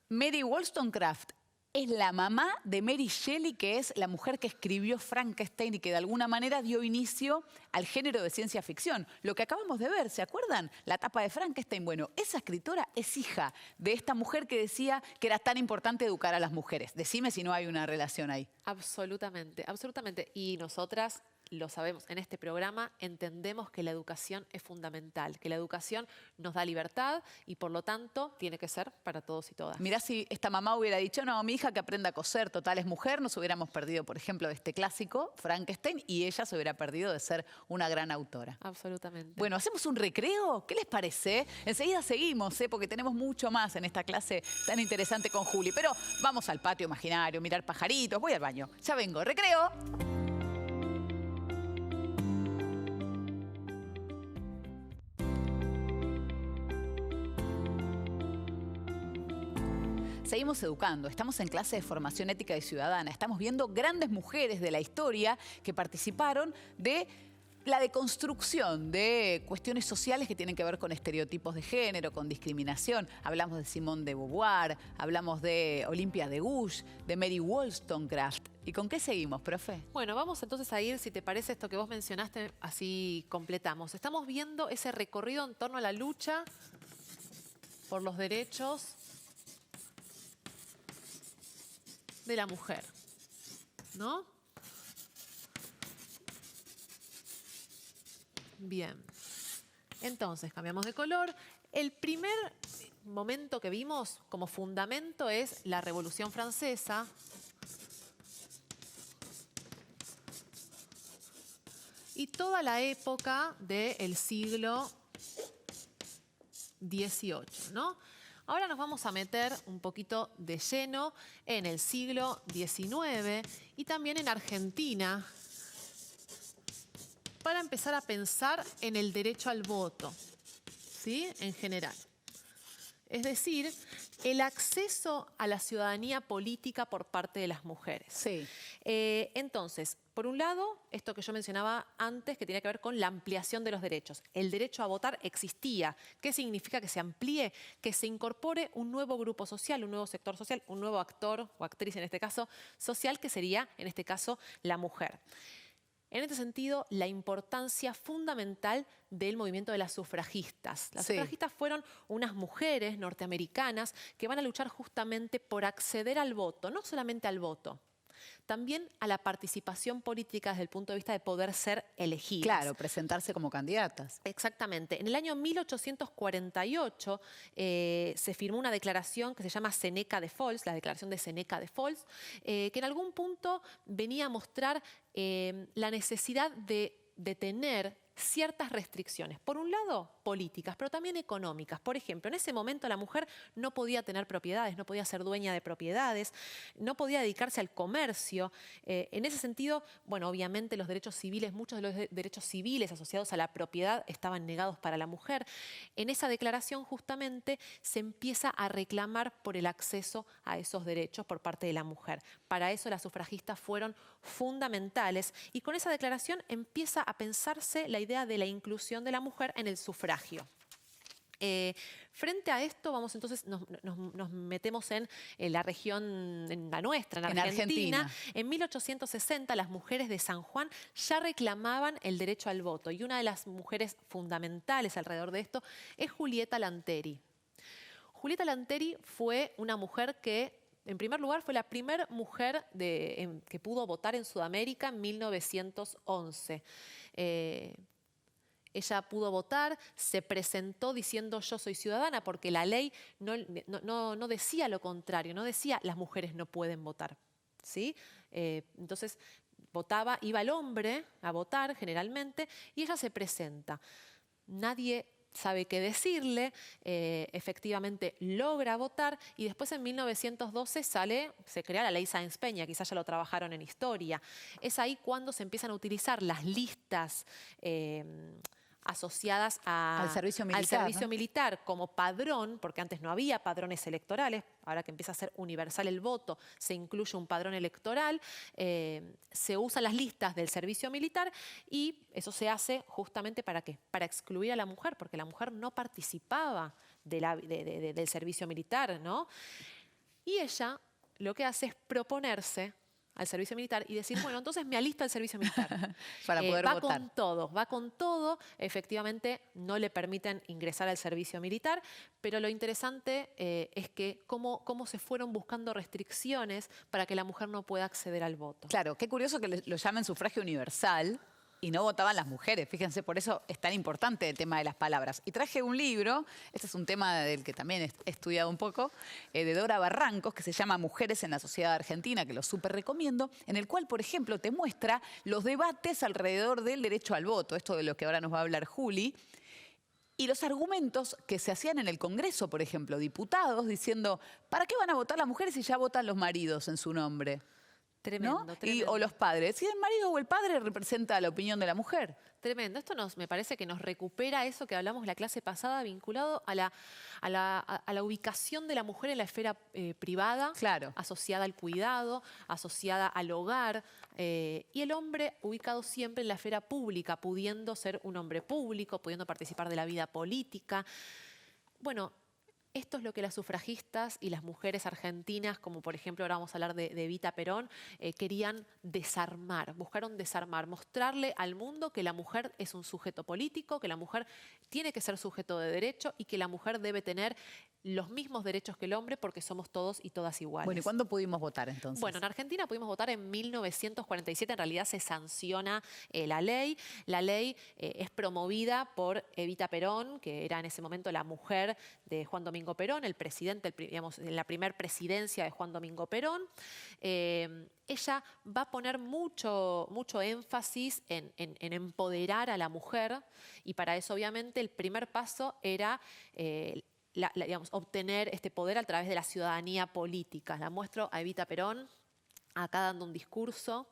Mary Wollstonecraft es la mamá de Mary Shelley, que es la mujer que escribió Frankenstein y que de alguna manera dio inicio al género de ciencia ficción. Lo que acabamos de ver, ¿se acuerdan? La tapa de Frankenstein. Bueno, esa escritora es hija de esta mujer que decía que era tan importante educar a las mujeres. Decime si no hay una relación ahí. Absolutamente, absolutamente. Y nosotras lo sabemos, en este programa entendemos que la educación es fundamental, que la educación nos da libertad y por lo tanto tiene que ser para todos y todas. Mirá, si esta mamá hubiera dicho, no, mi hija que aprenda a coser, total es mujer, nos hubiéramos perdido, por ejemplo, de este clásico, Frankenstein, y ella se hubiera perdido de ser una gran autora. Absolutamente. Bueno, ¿hacemos un recreo? ¿Qué les parece? Enseguida seguimos, porque tenemos mucho más en esta clase tan interesante con Juli. Pero vamos al patio imaginario, mirar pajaritos, voy al baño. Ya vengo, recreo. Seguimos educando, estamos en clase de formación ética y ciudadana, estamos viendo grandes mujeres de la historia que participaron de la deconstrucción de cuestiones sociales que tienen que ver con estereotipos de género, con discriminación. Hablamos de Simone de Beauvoir, hablamos de Olympia de Gouges, de Mary Wollstonecraft. ¿Y con qué seguimos, profe? Bueno, vamos entonces a ir, si te parece esto que vos mencionaste, así completamos. Estamos viendo ese recorrido en torno a la lucha por los derechos de la mujer, ¿no? Bien. Entonces, cambiamos de color. El primer momento que vimos como fundamento es la Revolución Francesa. Y toda la época del siglo XVIII, ¿no? Ahora nos vamos a meter un poquito de lleno en el siglo XIX y también en Argentina para empezar a pensar en el derecho al voto, ¿sí? En general. Es decir, el acceso a la ciudadanía política por parte de las mujeres. Sí. Entonces, por un lado, esto que yo mencionaba antes, que tiene que ver con la ampliación de los derechos. El derecho a votar existía. ¿Qué significa que se amplíe? Que se incorpore un nuevo grupo social, un nuevo sector social, un nuevo actor o actriz, en este caso, social, que sería, en este caso, la mujer. En este sentido, la importancia fundamental del movimiento de las sufragistas. Las sufragistas fueron unas mujeres norteamericanas que van a luchar justamente por acceder al voto, no solamente al voto, también a la participación política desde el punto de vista de poder ser elegidas. Claro, presentarse como candidatas. Exactamente. En el año 1848 se firmó una declaración que se llama Seneca de Fols, la declaración de Seneca de Fols, que en algún punto venía a mostrar la necesidad de tener ciertas restricciones. Por un lado, políticas, pero también económicas. Por ejemplo, en ese momento la mujer no podía tener propiedades, no podía ser dueña de propiedades, no podía dedicarse al comercio. En ese sentido, bueno, obviamente los derechos civiles, muchos de los derechos civiles asociados a la propiedad estaban negados para la mujer. En esa declaración justamente se empieza a reclamar por el acceso a esos derechos por parte de la mujer. Para eso las sufragistas fueron fundamentales y con esa declaración empieza a pensarse la idea de la inclusión de la mujer en el sufragio. Frente a esto, vamos entonces, nos metemos en la región, en la nuestra, en Argentina. En 1860 las mujeres de San Juan ya reclamaban el derecho al voto y una de las mujeres fundamentales alrededor de esto es Julieta Lanteri. Julieta Lanteri fue una mujer que, en primer lugar, fue la primera mujer que pudo votar en Sudamérica en 1911. Ella pudo votar, se presentó diciendo yo soy ciudadana, porque la ley no decía lo contrario, no decía las mujeres no pueden votar, ¿sí? Entonces iba el hombre a votar generalmente y ella se presenta. Nadie sabe qué decirle, efectivamente logra votar y después en 1912 se crea la ley Sáenz Peña, quizás ya lo trabajaron en historia. Es ahí cuando se empiezan a utilizar las listas asociadas al servicio militar como padrón, porque antes no había padrones electorales, ahora que empieza a ser universal el voto, se incluye un padrón electoral, se usan las listas del servicio militar y eso se hace justamente ¿para qué? Para excluir a la mujer, porque la mujer no participaba del servicio militar, ¿no? Y ella lo que hace es proponerse al servicio militar y decir, bueno, entonces me alisto al servicio militar. Para poder votar. Va con todo. Efectivamente, no le permiten ingresar al servicio militar, pero lo interesante es que cómo se fueron buscando restricciones para que la mujer no pueda acceder al voto. Claro, qué curioso que lo llamen sufragio universal y no votaban las mujeres. Fíjense, por eso es tan importante el tema de las palabras. Y traje un libro, este es un tema del que también he estudiado un poco, de Dora Barrancos, que se llama Mujeres en la Sociedad Argentina, que lo súper recomiendo, en el cual, por ejemplo, te muestra los debates alrededor del derecho al voto, esto de lo que ahora nos va a hablar Juli, y los argumentos que se hacían en el Congreso, por ejemplo, diputados diciendo, ¿para qué van a votar las mujeres si ya votan los maridos en su nombre? Tremendo, ¿no? tremendo. O los padres. Si el marido o el padre representa la opinión de la mujer. Tremendo. Esto me parece que nos recupera eso que hablamos la clase pasada vinculado a la ubicación de la mujer en la esfera privada, claro, asociada al cuidado, asociada al hogar, y el hombre ubicado siempre en la esfera pública, pudiendo ser un hombre público, pudiendo participar de la vida política. Bueno, esto es lo que las sufragistas y las mujeres argentinas, como por ejemplo ahora vamos a hablar de Evita Perón, querían desarmar, buscaron desarmar, mostrarle al mundo que la mujer es un sujeto político, que la mujer tiene que ser sujeto de derecho y que la mujer debe tener los mismos derechos que el hombre porque somos todos y todas iguales. Bueno, ¿y cuándo pudimos votar entonces? Bueno, en Argentina pudimos votar en 1947, en realidad se sanciona la ley. La ley es promovida por Evita Perón, que era en ese momento la mujer de Juan Domingo Perón, el presidente, digamos, en la primera presidencia de Juan Domingo Perón. Ella va a poner mucho énfasis en empoderar a la mujer y para eso obviamente el primer paso era digamos, obtener este poder a través de la ciudadanía política. La muestro a Evita Perón, acá dando un discurso.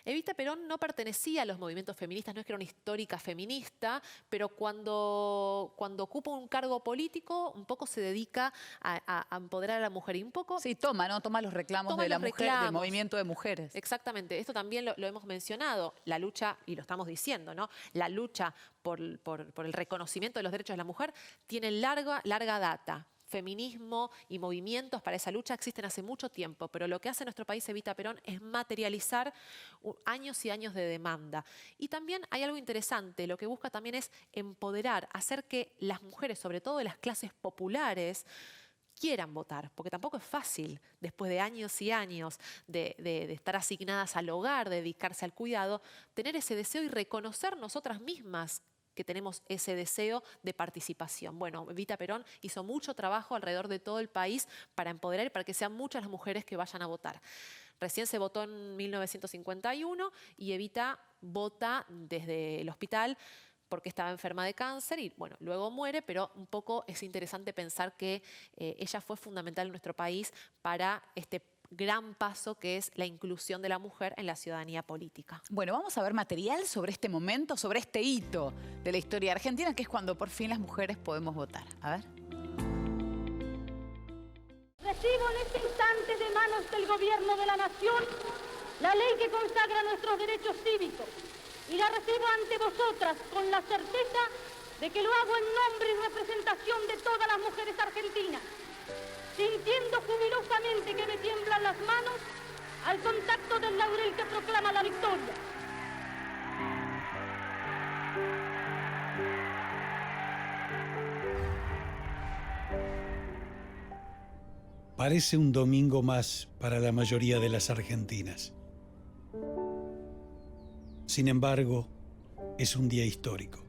Evita Perón no pertenecía a los movimientos feministas, no es que era una histórica feminista, pero cuando ocupa un cargo político, un poco se dedica a empoderar a la mujer. Y un poco... Sí, toma los reclamos de la mujer, del movimiento de mujeres. Exactamente, esto también lo hemos mencionado, la lucha, y lo estamos diciendo, ¿no? La lucha por el reconocimiento de los derechos de la mujer tiene larga data. Feminismo y movimientos para esa lucha existen hace mucho tiempo, pero lo que hace nuestro país Evita Perón es materializar años y años de demanda. Y también hay algo interesante, lo que busca también es empoderar, hacer que las mujeres, sobre todo de las clases populares, quieran votar, porque tampoco es fácil, después de años y años de estar asignadas al hogar, de dedicarse al cuidado, tener ese deseo y reconocer nosotras mismas que tenemos ese deseo de participación. Bueno, Evita Perón hizo mucho trabajo alrededor de todo el país para empoderar y para que sean muchas las mujeres que vayan a votar. Recién se votó en 1951 y Evita vota desde el hospital porque estaba enferma de cáncer y bueno, luego muere, pero un poco es interesante pensar que ella fue fundamental en nuestro país para este gran paso que es la inclusión de la mujer en la ciudadanía política. Bueno, vamos a ver material sobre este momento, sobre este hito de la historia argentina, que es cuando por fin las mujeres podemos votar. A ver. Recibo en este instante de manos del Gobierno de la Nación la ley que consagra nuestros derechos cívicos y la recibo ante vosotras con la certeza de que lo hago en nombre y representación de todas las mujeres argentinas, sintiendo jubilosamente que me tiemblan las manos al contacto del laurel que proclama la victoria. Parece un domingo más para la mayoría de las argentinas. Sin embargo, es un día histórico.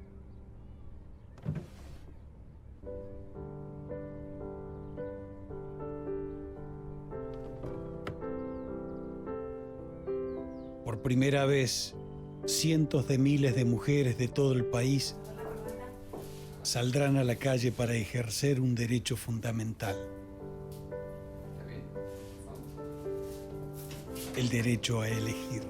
Por primera vez, cientos de miles de mujeres de todo el país saldrán a la calle para ejercer un derecho fundamental. El derecho a elegir.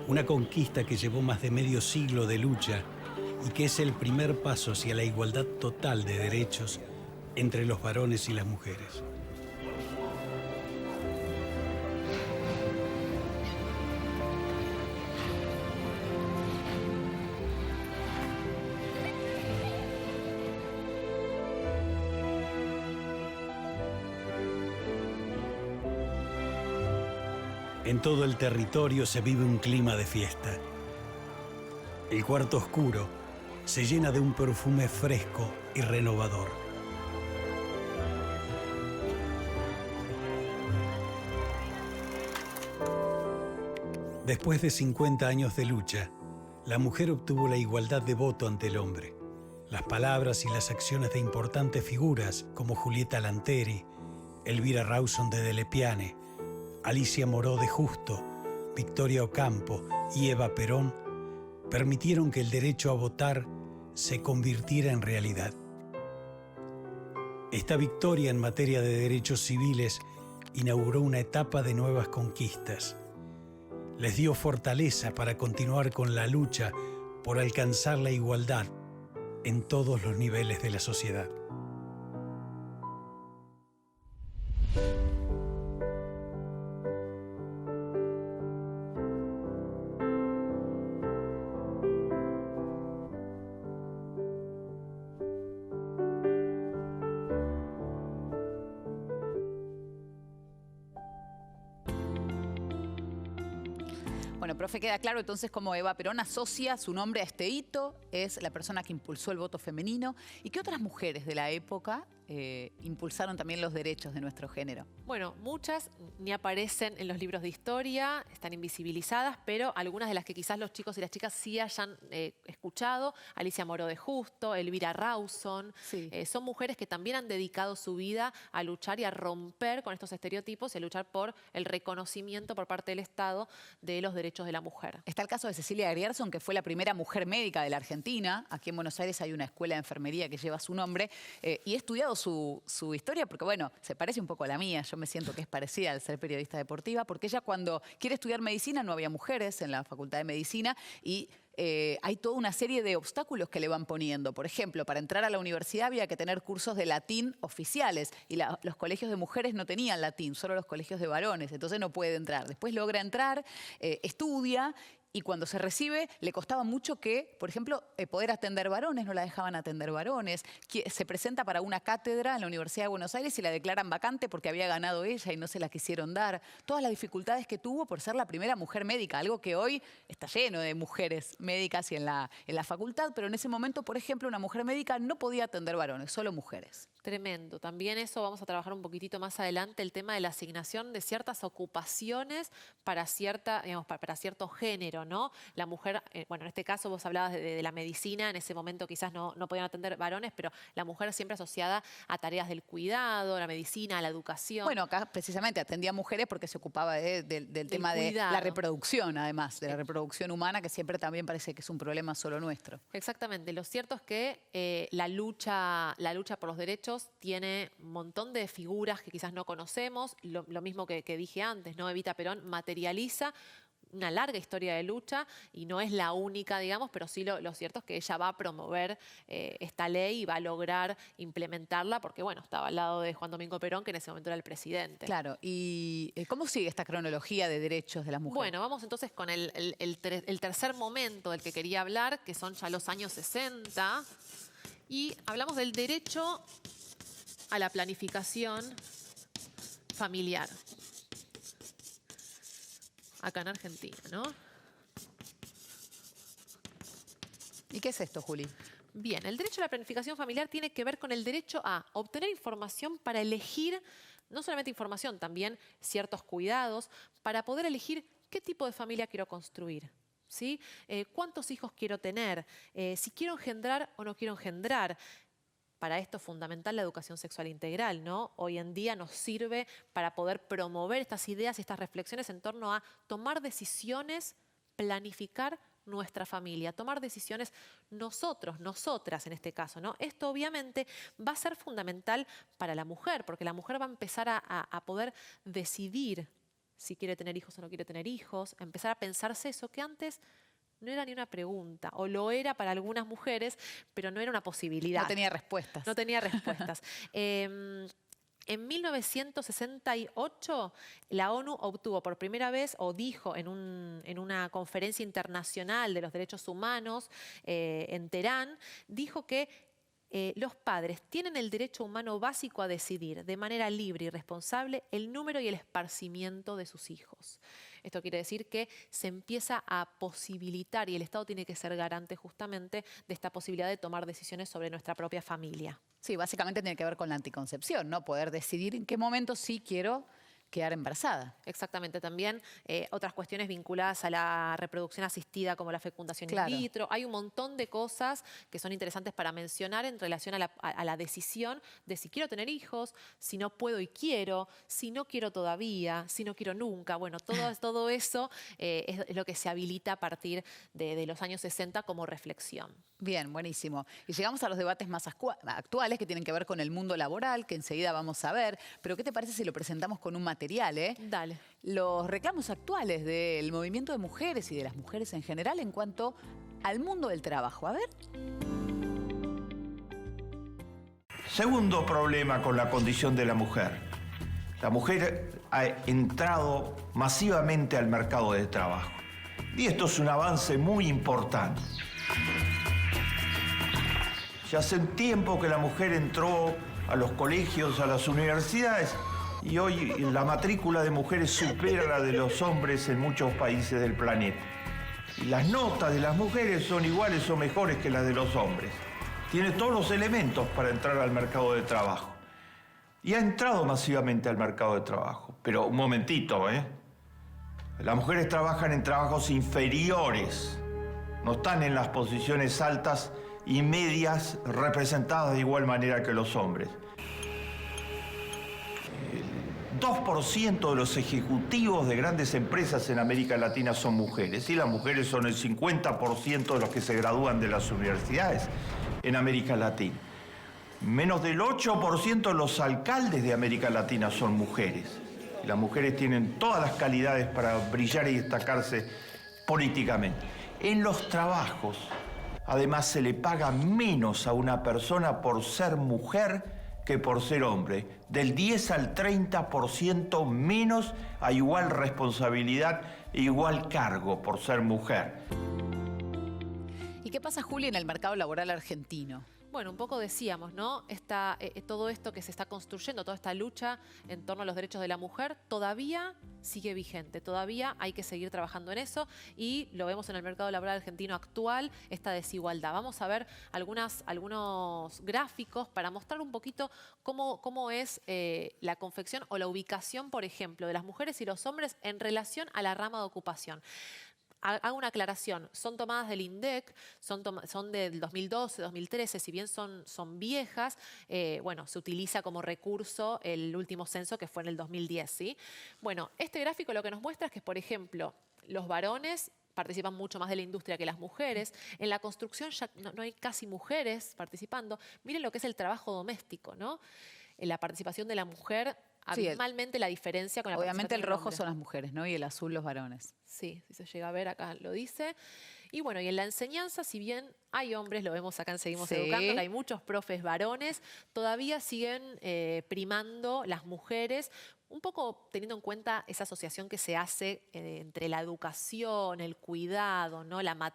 Una conquista que llevó más de medio siglo de lucha y que es el primer paso hacia la igualdad total de derechos entre los varones y las mujeres. En todo el territorio se vive un clima de fiesta. El cuarto oscuro se llena de un perfume fresco y renovador. Después de 50 años de lucha, la mujer obtuvo la igualdad de voto ante el hombre. Las palabras y las acciones de importantes figuras como Julieta Lanteri, Elvira Rawson de Delepiane, Alicia Moró de Justo, Victoria Ocampo y Eva Perón permitieron que el derecho a votar se convirtiera en realidad. Esta victoria en materia de derechos civiles inauguró una etapa de nuevas conquistas. Les dio fortaleza para continuar con la lucha por alcanzar la igualdad en todos los niveles de la sociedad. Bueno, profe, queda claro entonces cómo Eva Perón asocia su nombre a este hito, es la persona que impulsó el voto femenino. ¿Y qué otras mujeres de la época impulsaron también los derechos de nuestro género? Bueno, muchas ni aparecen en los libros de historia, están invisibilizadas, pero algunas de las que quizás los chicos y las chicas sí hayan escuchado, Alicia Moró de Justo, Elvira Rawson, sí. Son mujeres que también han dedicado su vida a luchar y a romper con estos estereotipos y a luchar por el reconocimiento por parte del Estado de los derechos de la mujer. Está el caso de Cecilia Grierson, que fue la primera mujer médica de la Argentina. Aquí en Buenos Aires hay una escuela de enfermería que lleva su nombre y he estudiado su historia porque, bueno, se parece un poco a la mía. Yo me siento que es parecida al ser periodista deportiva porque ella cuando quiere estudiar medicina no había mujeres en la Facultad de Medicina y hay toda una serie de obstáculos que le van poniendo. Por ejemplo, para entrar a la universidad había que tener cursos de latín oficiales y los colegios de mujeres no tenían latín, solo los colegios de varones, entonces no puede entrar. Después logra entrar, estudia y cuando se recibe le costaba mucho que, por ejemplo, poder atender varones, no la dejaban atender varones. Se presenta para una cátedra en la Universidad de Buenos Aires y la declaran vacante porque había ganado ella y no se la quisieron dar. Todas las dificultades que tuvo por ser la primera mujer médica, algo que hoy está lleno de mujeres médicas y en la facultad, pero en ese momento, por ejemplo, una mujer médica no podía atender varones, solo mujeres. Tremendo. También eso vamos a trabajar un poquitito más adelante, el tema de la asignación de ciertas ocupaciones para cierto género, ¿no? La mujer, bueno, en este caso vos hablabas de la medicina, en ese momento quizás no podían atender varones, pero la mujer siempre asociada a tareas del cuidado, la medicina, la educación. Bueno, acá precisamente atendía a mujeres porque se ocupaba del tema de la reproducción, además, de la reproducción humana, que siempre también parece que es un problema solo nuestro. Exactamente. Lo cierto es que la lucha por los derechos tiene un montón de figuras que quizás no conocemos, lo mismo que dije antes, ¿no? Evita Perón materializa una larga historia de lucha y no es la única, digamos, pero sí lo cierto es que ella va a promover esta ley y va a lograr implementarla porque, bueno, estaba al lado de Juan Domingo Perón, que en ese momento era el presidente. Claro, ¿y cómo sigue esta cronología de derechos de las mujeres? Bueno, vamos entonces con el tercer momento del que quería hablar, que son ya los años 60, y hablamos del derecho a la planificación familiar. Acá en Argentina, ¿no? ¿Y qué es esto, Juli? Bien, el derecho a la planificación familiar tiene que ver con el derecho a obtener información para elegir, no solamente información, también ciertos cuidados, para poder elegir qué tipo de familia quiero construir. ¿Sí? ¿Cuántos hijos quiero tener? Si quiero engendrar o no quiero engendrar. Para esto es fundamental la educación sexual integral, ¿no? Hoy en día nos sirve para poder promover estas ideas y estas reflexiones en torno a tomar decisiones, planificar nuestra familia, tomar decisiones nosotros, nosotras en este caso, ¿no? Esto obviamente va a ser fundamental para la mujer, porque la mujer va a empezar a poder decidir si quiere tener hijos o no quiere tener hijos, a empezar a pensarse eso que antes no era ni una pregunta, o lo era para algunas mujeres, pero no era una posibilidad. No tenía respuestas. No tenía respuestas. En 1968, la ONU obtuvo por primera vez, o dijo en una conferencia internacional de los derechos humanos en Teherán, dijo que los padres tienen el derecho humano básico a decidir de manera libre y responsable el número y el esparcimiento de sus hijos. Esto quiere decir que se empieza a posibilitar y el Estado tiene que ser garante justamente de esta posibilidad de tomar decisiones sobre nuestra propia familia. Sí, básicamente tiene que ver con la anticoncepción, ¿no? Poder decidir en qué momento sí quiero quedar embarazada. Exactamente, también otras cuestiones vinculadas a la reproducción asistida como la fecundación Claro. in vitro. Hay un montón de cosas que son interesantes para mencionar en relación a la decisión de si quiero tener hijos, si no puedo y quiero, si no quiero todavía, si no quiero nunca. Bueno, todo eso es lo que se habilita a partir de los años 60 como reflexión. Bien, buenísimo. Y llegamos a los debates más actuales que tienen que ver con el mundo laboral, que enseguida vamos a ver. Pero ¿qué te parece si lo presentamos con un material? Dale. Los reclamos actuales del movimiento de mujeres y de las mujeres en general en cuanto al mundo del trabajo. A ver. Segundo problema con la condición de la mujer. La mujer ha entrado masivamente al mercado de trabajo. Y esto es un avance muy importante. Ya hace un tiempo que la mujer entró a los colegios, a las universidades, y hoy la matrícula de mujeres supera la de los hombres en muchos países del planeta. Y las notas de las mujeres son iguales o mejores que las de los hombres. Tiene todos los elementos para entrar al mercado de trabajo. Y ha entrado masivamente al mercado de trabajo. Pero un momentito, ¿eh? Las mujeres trabajan en trabajos inferiores. No están en las posiciones altas y medias representadas de igual manera que los hombres. 2% de los ejecutivos de grandes empresas en América Latina son mujeres y las mujeres son el 50% de los que se gradúan de las universidades en América Latina. Menos del 8% de los alcaldes de América Latina son mujeres. Y las mujeres tienen todas las calidades para brillar y destacarse políticamente. En los trabajos, además, se le paga menos a una persona por ser mujer que por ser hombre, del 10 al 30% menos a igual responsabilidad e igual cargo por ser mujer. ¿Y qué pasa, Juli, en el mercado laboral argentino? Bueno, un poco decíamos, ¿no? Todo esto que se está construyendo, toda esta lucha en torno a los derechos de la mujer, todavía sigue vigente, todavía hay que seguir trabajando en eso y lo vemos en el mercado laboral argentino actual, esta desigualdad. Vamos a ver algunos gráficos para mostrar un poquito cómo es la confección o la ubicación, por ejemplo, de las mujeres y los hombres en relación a la rama de ocupación. Hago una aclaración, son tomadas del INDEC, son del 2012, 2013, si bien son viejas, bueno, se utiliza como recurso el último censo que fue en el 2010, ¿sí? Bueno, este gráfico lo que nos muestra es que, por ejemplo, los varones participan mucho más de la industria que las mujeres. En la construcción ya no hay casi mujeres participando. Miren lo que es el trabajo doméstico, ¿no? La participación de la mujer, abismalmente la diferencia con la Obviamente participación el del rojo hombre. son las mujeres, ¿no? Y el azul los varones. Sí, si se llega a ver acá lo dice. Y bueno, y en la enseñanza, si bien hay hombres, lo vemos acá en Seguimos Educando, que hay muchos profes varones, todavía siguen primando las mujeres, un poco teniendo en cuenta esa asociación que se hace entre la educación, el cuidado, ¿no? la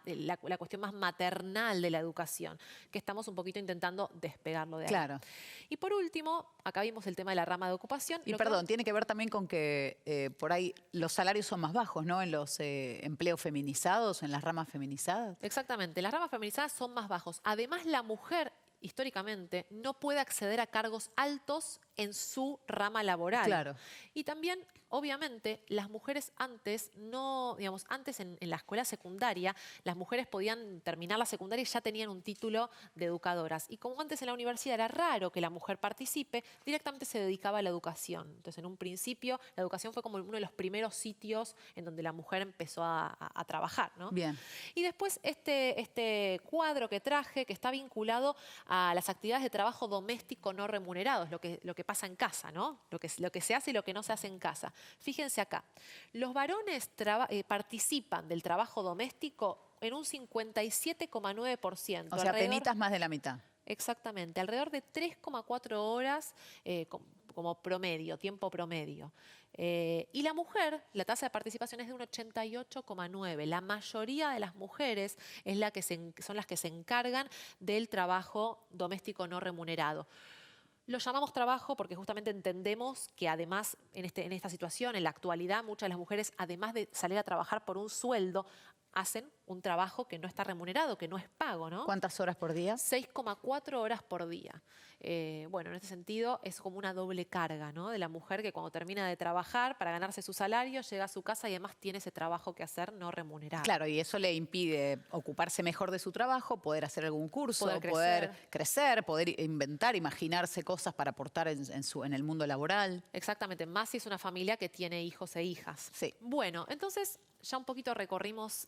cuestión más maternal de la educación, que estamos un poquito intentando despegarlo de ahí. Claro. Y por último, acá vimos el tema de la rama de ocupación. Y perdón, tiene que ver también con que por ahí los salarios son más bajos, ¿no? En los empleos feminizados, en las ramas feminizadas. Exactamente, las ramas feminizadas son más bajos. Además, la mujer históricamente no puede acceder a cargos altos en su rama laboral. Claro. Y también, obviamente, las mujeres antes no, digamos, antes en la escuela secundaria, las mujeres podían terminar la secundaria y ya tenían un título de educadoras. Y como antes en la universidad era raro que la mujer participe, directamente se dedicaba a la educación. Entonces, en un principio, la educación fue como uno de los primeros sitios en donde la mujer empezó a trabajar, ¿no? Bien. Y después este cuadro que traje, que está vinculado a las actividades de trabajo doméstico no remunerados, lo que pasa en casa, ¿no? Lo que se hace y lo que no se hace en casa. Fíjense acá, los varones participan del trabajo doméstico en un 57,9%. O sea, penitas más de la mitad. Exactamente, alrededor de 3,4 horas como promedio, tiempo promedio. Y la mujer, la tasa de participación es de un 88,9%. La mayoría de las mujeres son las que se encargan del trabajo doméstico no remunerado. Lo llamamos trabajo porque justamente entendemos que además en esta situación, en la actualidad, muchas de las mujeres, además de salir a trabajar por un sueldo, hacen un trabajo que no está remunerado, que no es pago, ¿no? ¿Cuántas horas por día? 6,4 horas por día. Bueno, en este sentido es como una doble carga, ¿no? De la mujer que cuando termina de trabajar para ganarse su salario, llega a su casa y además tiene ese trabajo que hacer no remunerado. Claro, y eso le impide ocuparse mejor de su trabajo, poder hacer algún curso, Poder crecer, poder inventar, imaginarse cosas para aportar en el mundo laboral. Exactamente, más si es una familia que tiene hijos e hijas. Sí. Bueno, entonces ya un poquito recorrimos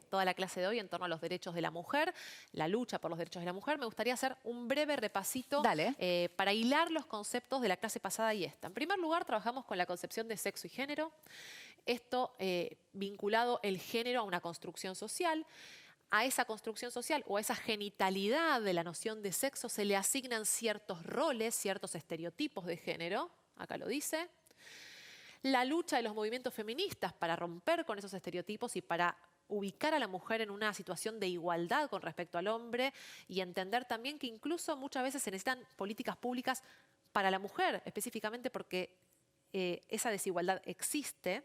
toda la clase de hoy en torno a los derechos de la mujer, la lucha por los derechos de la mujer. Me gustaría hacer un breve repasito para hilar los conceptos de la clase pasada y esta. En primer lugar, trabajamos con la concepción de sexo y género. Esto vinculado el género a una construcción social. A esa construcción social o a esa genitalidad de la noción de sexo se le asignan ciertos roles, ciertos estereotipos de género. Acá lo dice. La lucha de los movimientos feministas para romper con esos estereotipos y para ubicar a la mujer en una situación de igualdad con respecto al hombre y entender también que incluso muchas veces se necesitan políticas públicas para la mujer, específicamente porque esa desigualdad existe.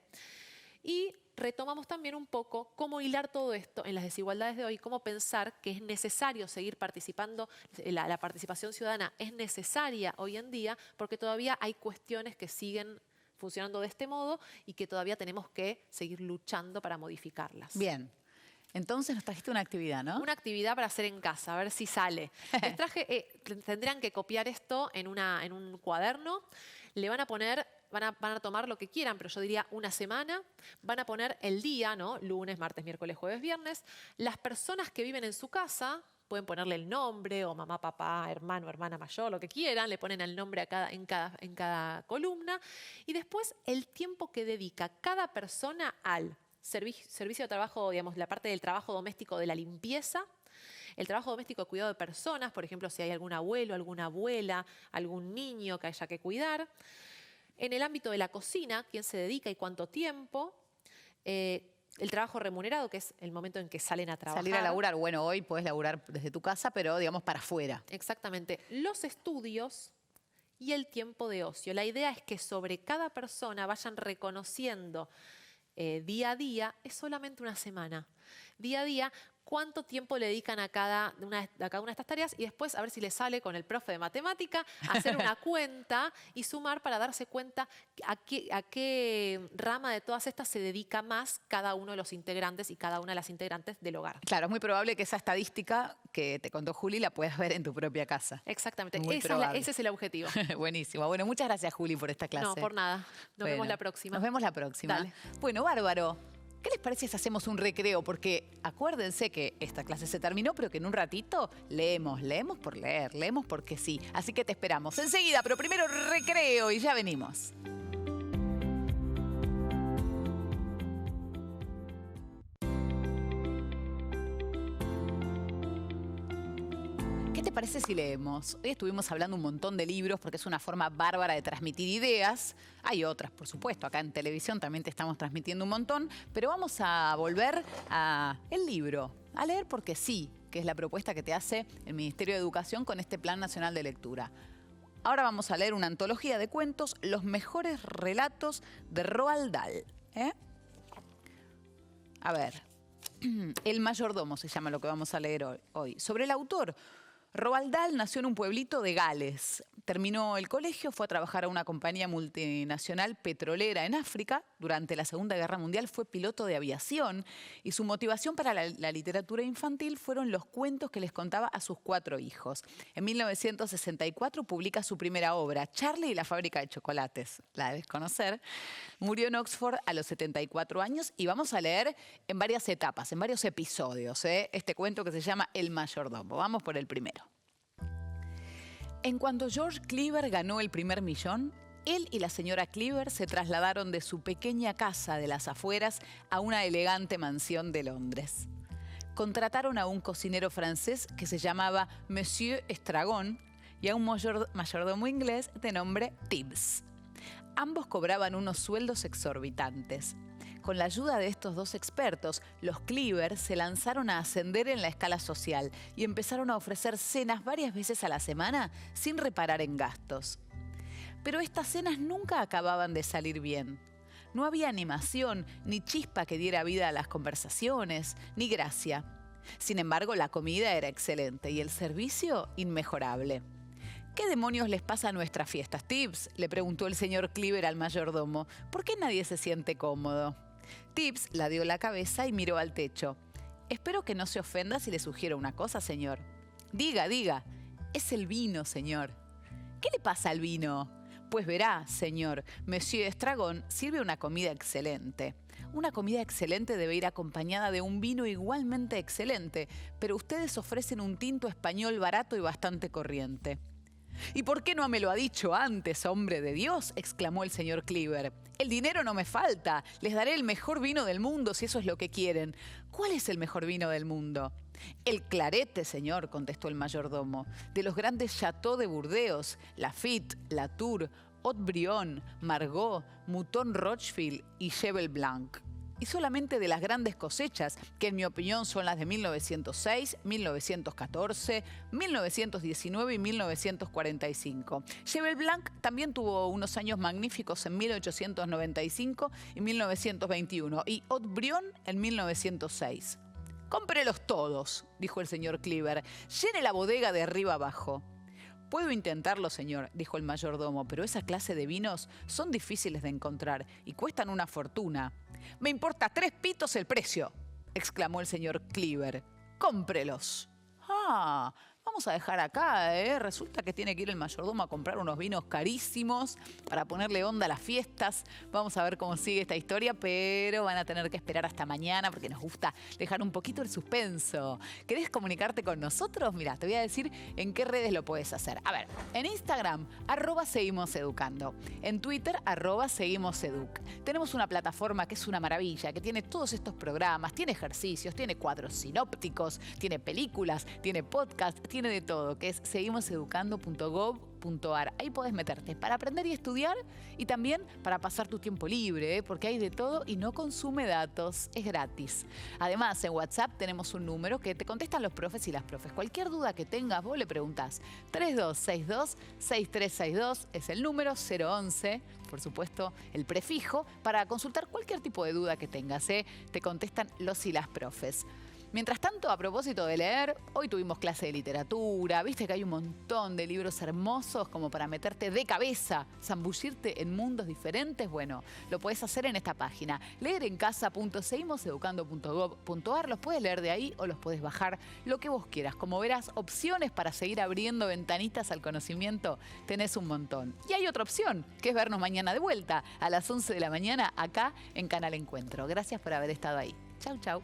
Y retomamos también un poco cómo hilar todo esto en las desigualdades de hoy, cómo pensar que es necesario seguir participando, la participación ciudadana es necesaria hoy en día porque todavía hay cuestiones que siguen funcionando de este modo y que todavía tenemos que seguir luchando para modificarlas. Bien. Entonces nos trajiste una actividad, ¿no? Una actividad para hacer en casa, a ver si sale. Les traje, tendrían que copiar esto en un cuaderno. Le van a poner, van a tomar lo que quieran, pero yo diría una semana. Van a poner el día, ¿no? Lunes, martes, miércoles, jueves, viernes. Las personas que viven en su casa pueden ponerle el nombre, o mamá, papá, hermano, hermana mayor, lo que quieran. Le ponen el nombre en cada columna. Y después el tiempo que dedica cada persona al servicio de trabajo, digamos, la parte del trabajo doméstico de la limpieza, El trabajo doméstico de cuidado de personas, por ejemplo, si hay algún abuelo, alguna abuela, algún niño que haya que cuidar. En el ámbito de la cocina, quién se dedica y cuánto tiempo. El trabajo remunerado, que es el momento en que salen a trabajar. Salir a laburar. Bueno, hoy puedes laburar desde tu casa, pero digamos para afuera. Exactamente. Los estudios y el tiempo de ocio. La idea es que sobre cada persona vayan reconociendo día a día, es solamente una semana. Día a día, cuánto tiempo le dedican a cada una de estas tareas y después a ver si le sale con el profe de matemática, hacer una cuenta y sumar para darse cuenta a qué rama de todas estas se dedica más cada uno de los integrantes y cada una de las integrantes del hogar. Claro, es muy probable que esa estadística que te contó Juli la puedas ver en tu propia casa. Exactamente, ese es el objetivo. Buenísimo. Bueno, muchas gracias, Juli, por esta clase. No, por nada. Nos vemos la próxima. Nos vemos la próxima. Dale. Bueno, bárbaro. ¿Qué les parece si hacemos un recreo? Porque acuérdense que esta clase se terminó, pero que en un ratito leemos por leer, leemos porque sí. Así que te esperamos enseguida, pero primero recreo y ya venimos. ¿Qué te parece si leemos? Hoy estuvimos hablando un montón de libros porque es una forma bárbara de transmitir ideas. Hay otras, por supuesto. Acá en televisión también te estamos transmitiendo un montón. Pero vamos a volver al libro, a leer porque sí, que es la propuesta que te hace el Ministerio de Educación con este Plan Nacional de Lectura. Ahora vamos a leer una antología de cuentos, Los mejores relatos de Roald Dahl. A ver, El mayordomo se llama lo que vamos a leer hoy. Sobre el autor. Roald Dahl nació en un pueblito de Gales. Terminó el colegio, fue a trabajar a una compañía multinacional petrolera en África. Durante la Segunda Guerra Mundial fue piloto de aviación y su motivación para la literatura infantil fueron los cuentos que les contaba a sus 4 hijos. En 1964 publica su primera obra, Charlie y la fábrica de chocolates. La debes conocer. Murió en Oxford a los 74 años y vamos a leer en varias etapas, en varios episodios, este cuento que se llama El mayordomo. Vamos por el primero. En cuanto George Cleaver ganó el primer millón, él y la señora Cleaver se trasladaron de su pequeña casa de las afueras a una elegante mansión de Londres. Contrataron a un cocinero francés que se llamaba Monsieur Estragon y a un mayordomo inglés de nombre Tibbs. Ambos cobraban unos sueldos exorbitantes. Con la ayuda de estos 2 expertos, los Cleaver se lanzaron a ascender en la escala social y empezaron a ofrecer cenas varias veces a la semana sin reparar en gastos. Pero estas cenas nunca acababan de salir bien. No había animación, ni chispa que diera vida a las conversaciones, ni gracia. Sin embargo, la comida era excelente y el servicio inmejorable. ¿Qué demonios les pasa a nuestras fiestas, Tibbs?, le preguntó el señor Cleaver al mayordomo. ¿Por qué nadie se siente cómodo? Tibbs ladeó la cabeza y miró al techo. Espero que no se ofenda si le sugiero una cosa, señor. Diga, diga. Es el vino, señor. ¿Qué le pasa al vino? Pues verá, señor, Monsieur Estragon sirve una comida excelente. Una comida excelente debe ir acompañada de un vino igualmente excelente, pero ustedes ofrecen un tinto español barato y bastante corriente. ¿Y por qué no me lo ha dicho antes, hombre de Dios?, exclamó el señor Cleaver. El dinero no me falta. Les daré el mejor vino del mundo si eso es lo que quieren. ¿Cuál es el mejor vino del mundo? El clarete, señor, contestó el mayordomo, de los grandes Chateaux de Burdeos, Lafite, Latour, Haut-Brion, Margaux, Mouton Rochefort y Cheval Blanc. Y solamente de las grandes cosechas, que en mi opinión son las de 1906, 1914, 1919 y 1945. Cheval Blanc también tuvo unos años magníficos en 1895 y 1921 y Haut-Brion en 1906. «Cómprelos todos», dijo el señor Cleaver. «Llene la bodega de arriba abajo». «Puedo intentarlo, señor», dijo el mayordomo, «pero esa clase de vinos son difíciles de encontrar y cuestan una fortuna». «Me importa 3 pitos el precio», exclamó el señor Cleaver. «Cómprelos». «Ah, vamos vamos a dejar acá, ¿eh? Resulta que tiene que ir el mayordomo a comprar unos vinos carísimos para ponerle onda a las fiestas. Vamos a ver cómo sigue esta historia, pero van a tener que esperar hasta mañana porque nos gusta dejar un poquito el suspenso. ¿Querés comunicarte con nosotros? Mirá, te voy a decir en qué redes lo puedes hacer. A ver, en Instagram, @seguimoseducando. En Twitter, @seguimoseduc. Tenemos una plataforma que es una maravilla, que tiene todos estos programas, tiene ejercicios, tiene cuadros sinópticos, tiene películas, tiene podcast, tiene de todo, que es seguimoseducando.gov.ar. Ahí podés meterte para aprender y estudiar y también para pasar tu tiempo libre, ¿eh? Porque hay de todo y no consume datos, es gratis. Además, en WhatsApp tenemos un número que te contestan los profes y las profes. Cualquier duda que tengas, vos le preguntás. 3262-6362 es el número, 011, por supuesto, el prefijo, para consultar cualquier tipo de duda que tengas, ¿eh? Te contestan los y las profes. Mientras tanto, a propósito de leer, hoy tuvimos clase de literatura, viste que hay un montón de libros hermosos como para meterte de cabeza, zambullirte en mundos diferentes. Bueno, lo podés hacer en esta página, leerencasa.seguimoseducando.gov.ar. Los puedes leer de ahí o los puedes bajar, lo que vos quieras. Como verás, opciones para seguir abriendo ventanitas al conocimiento tenés un montón. Y hay otra opción, que es vernos mañana de vuelta a las 11 de la mañana acá en Canal Encuentro. Gracias por haber estado ahí. Chau, chau.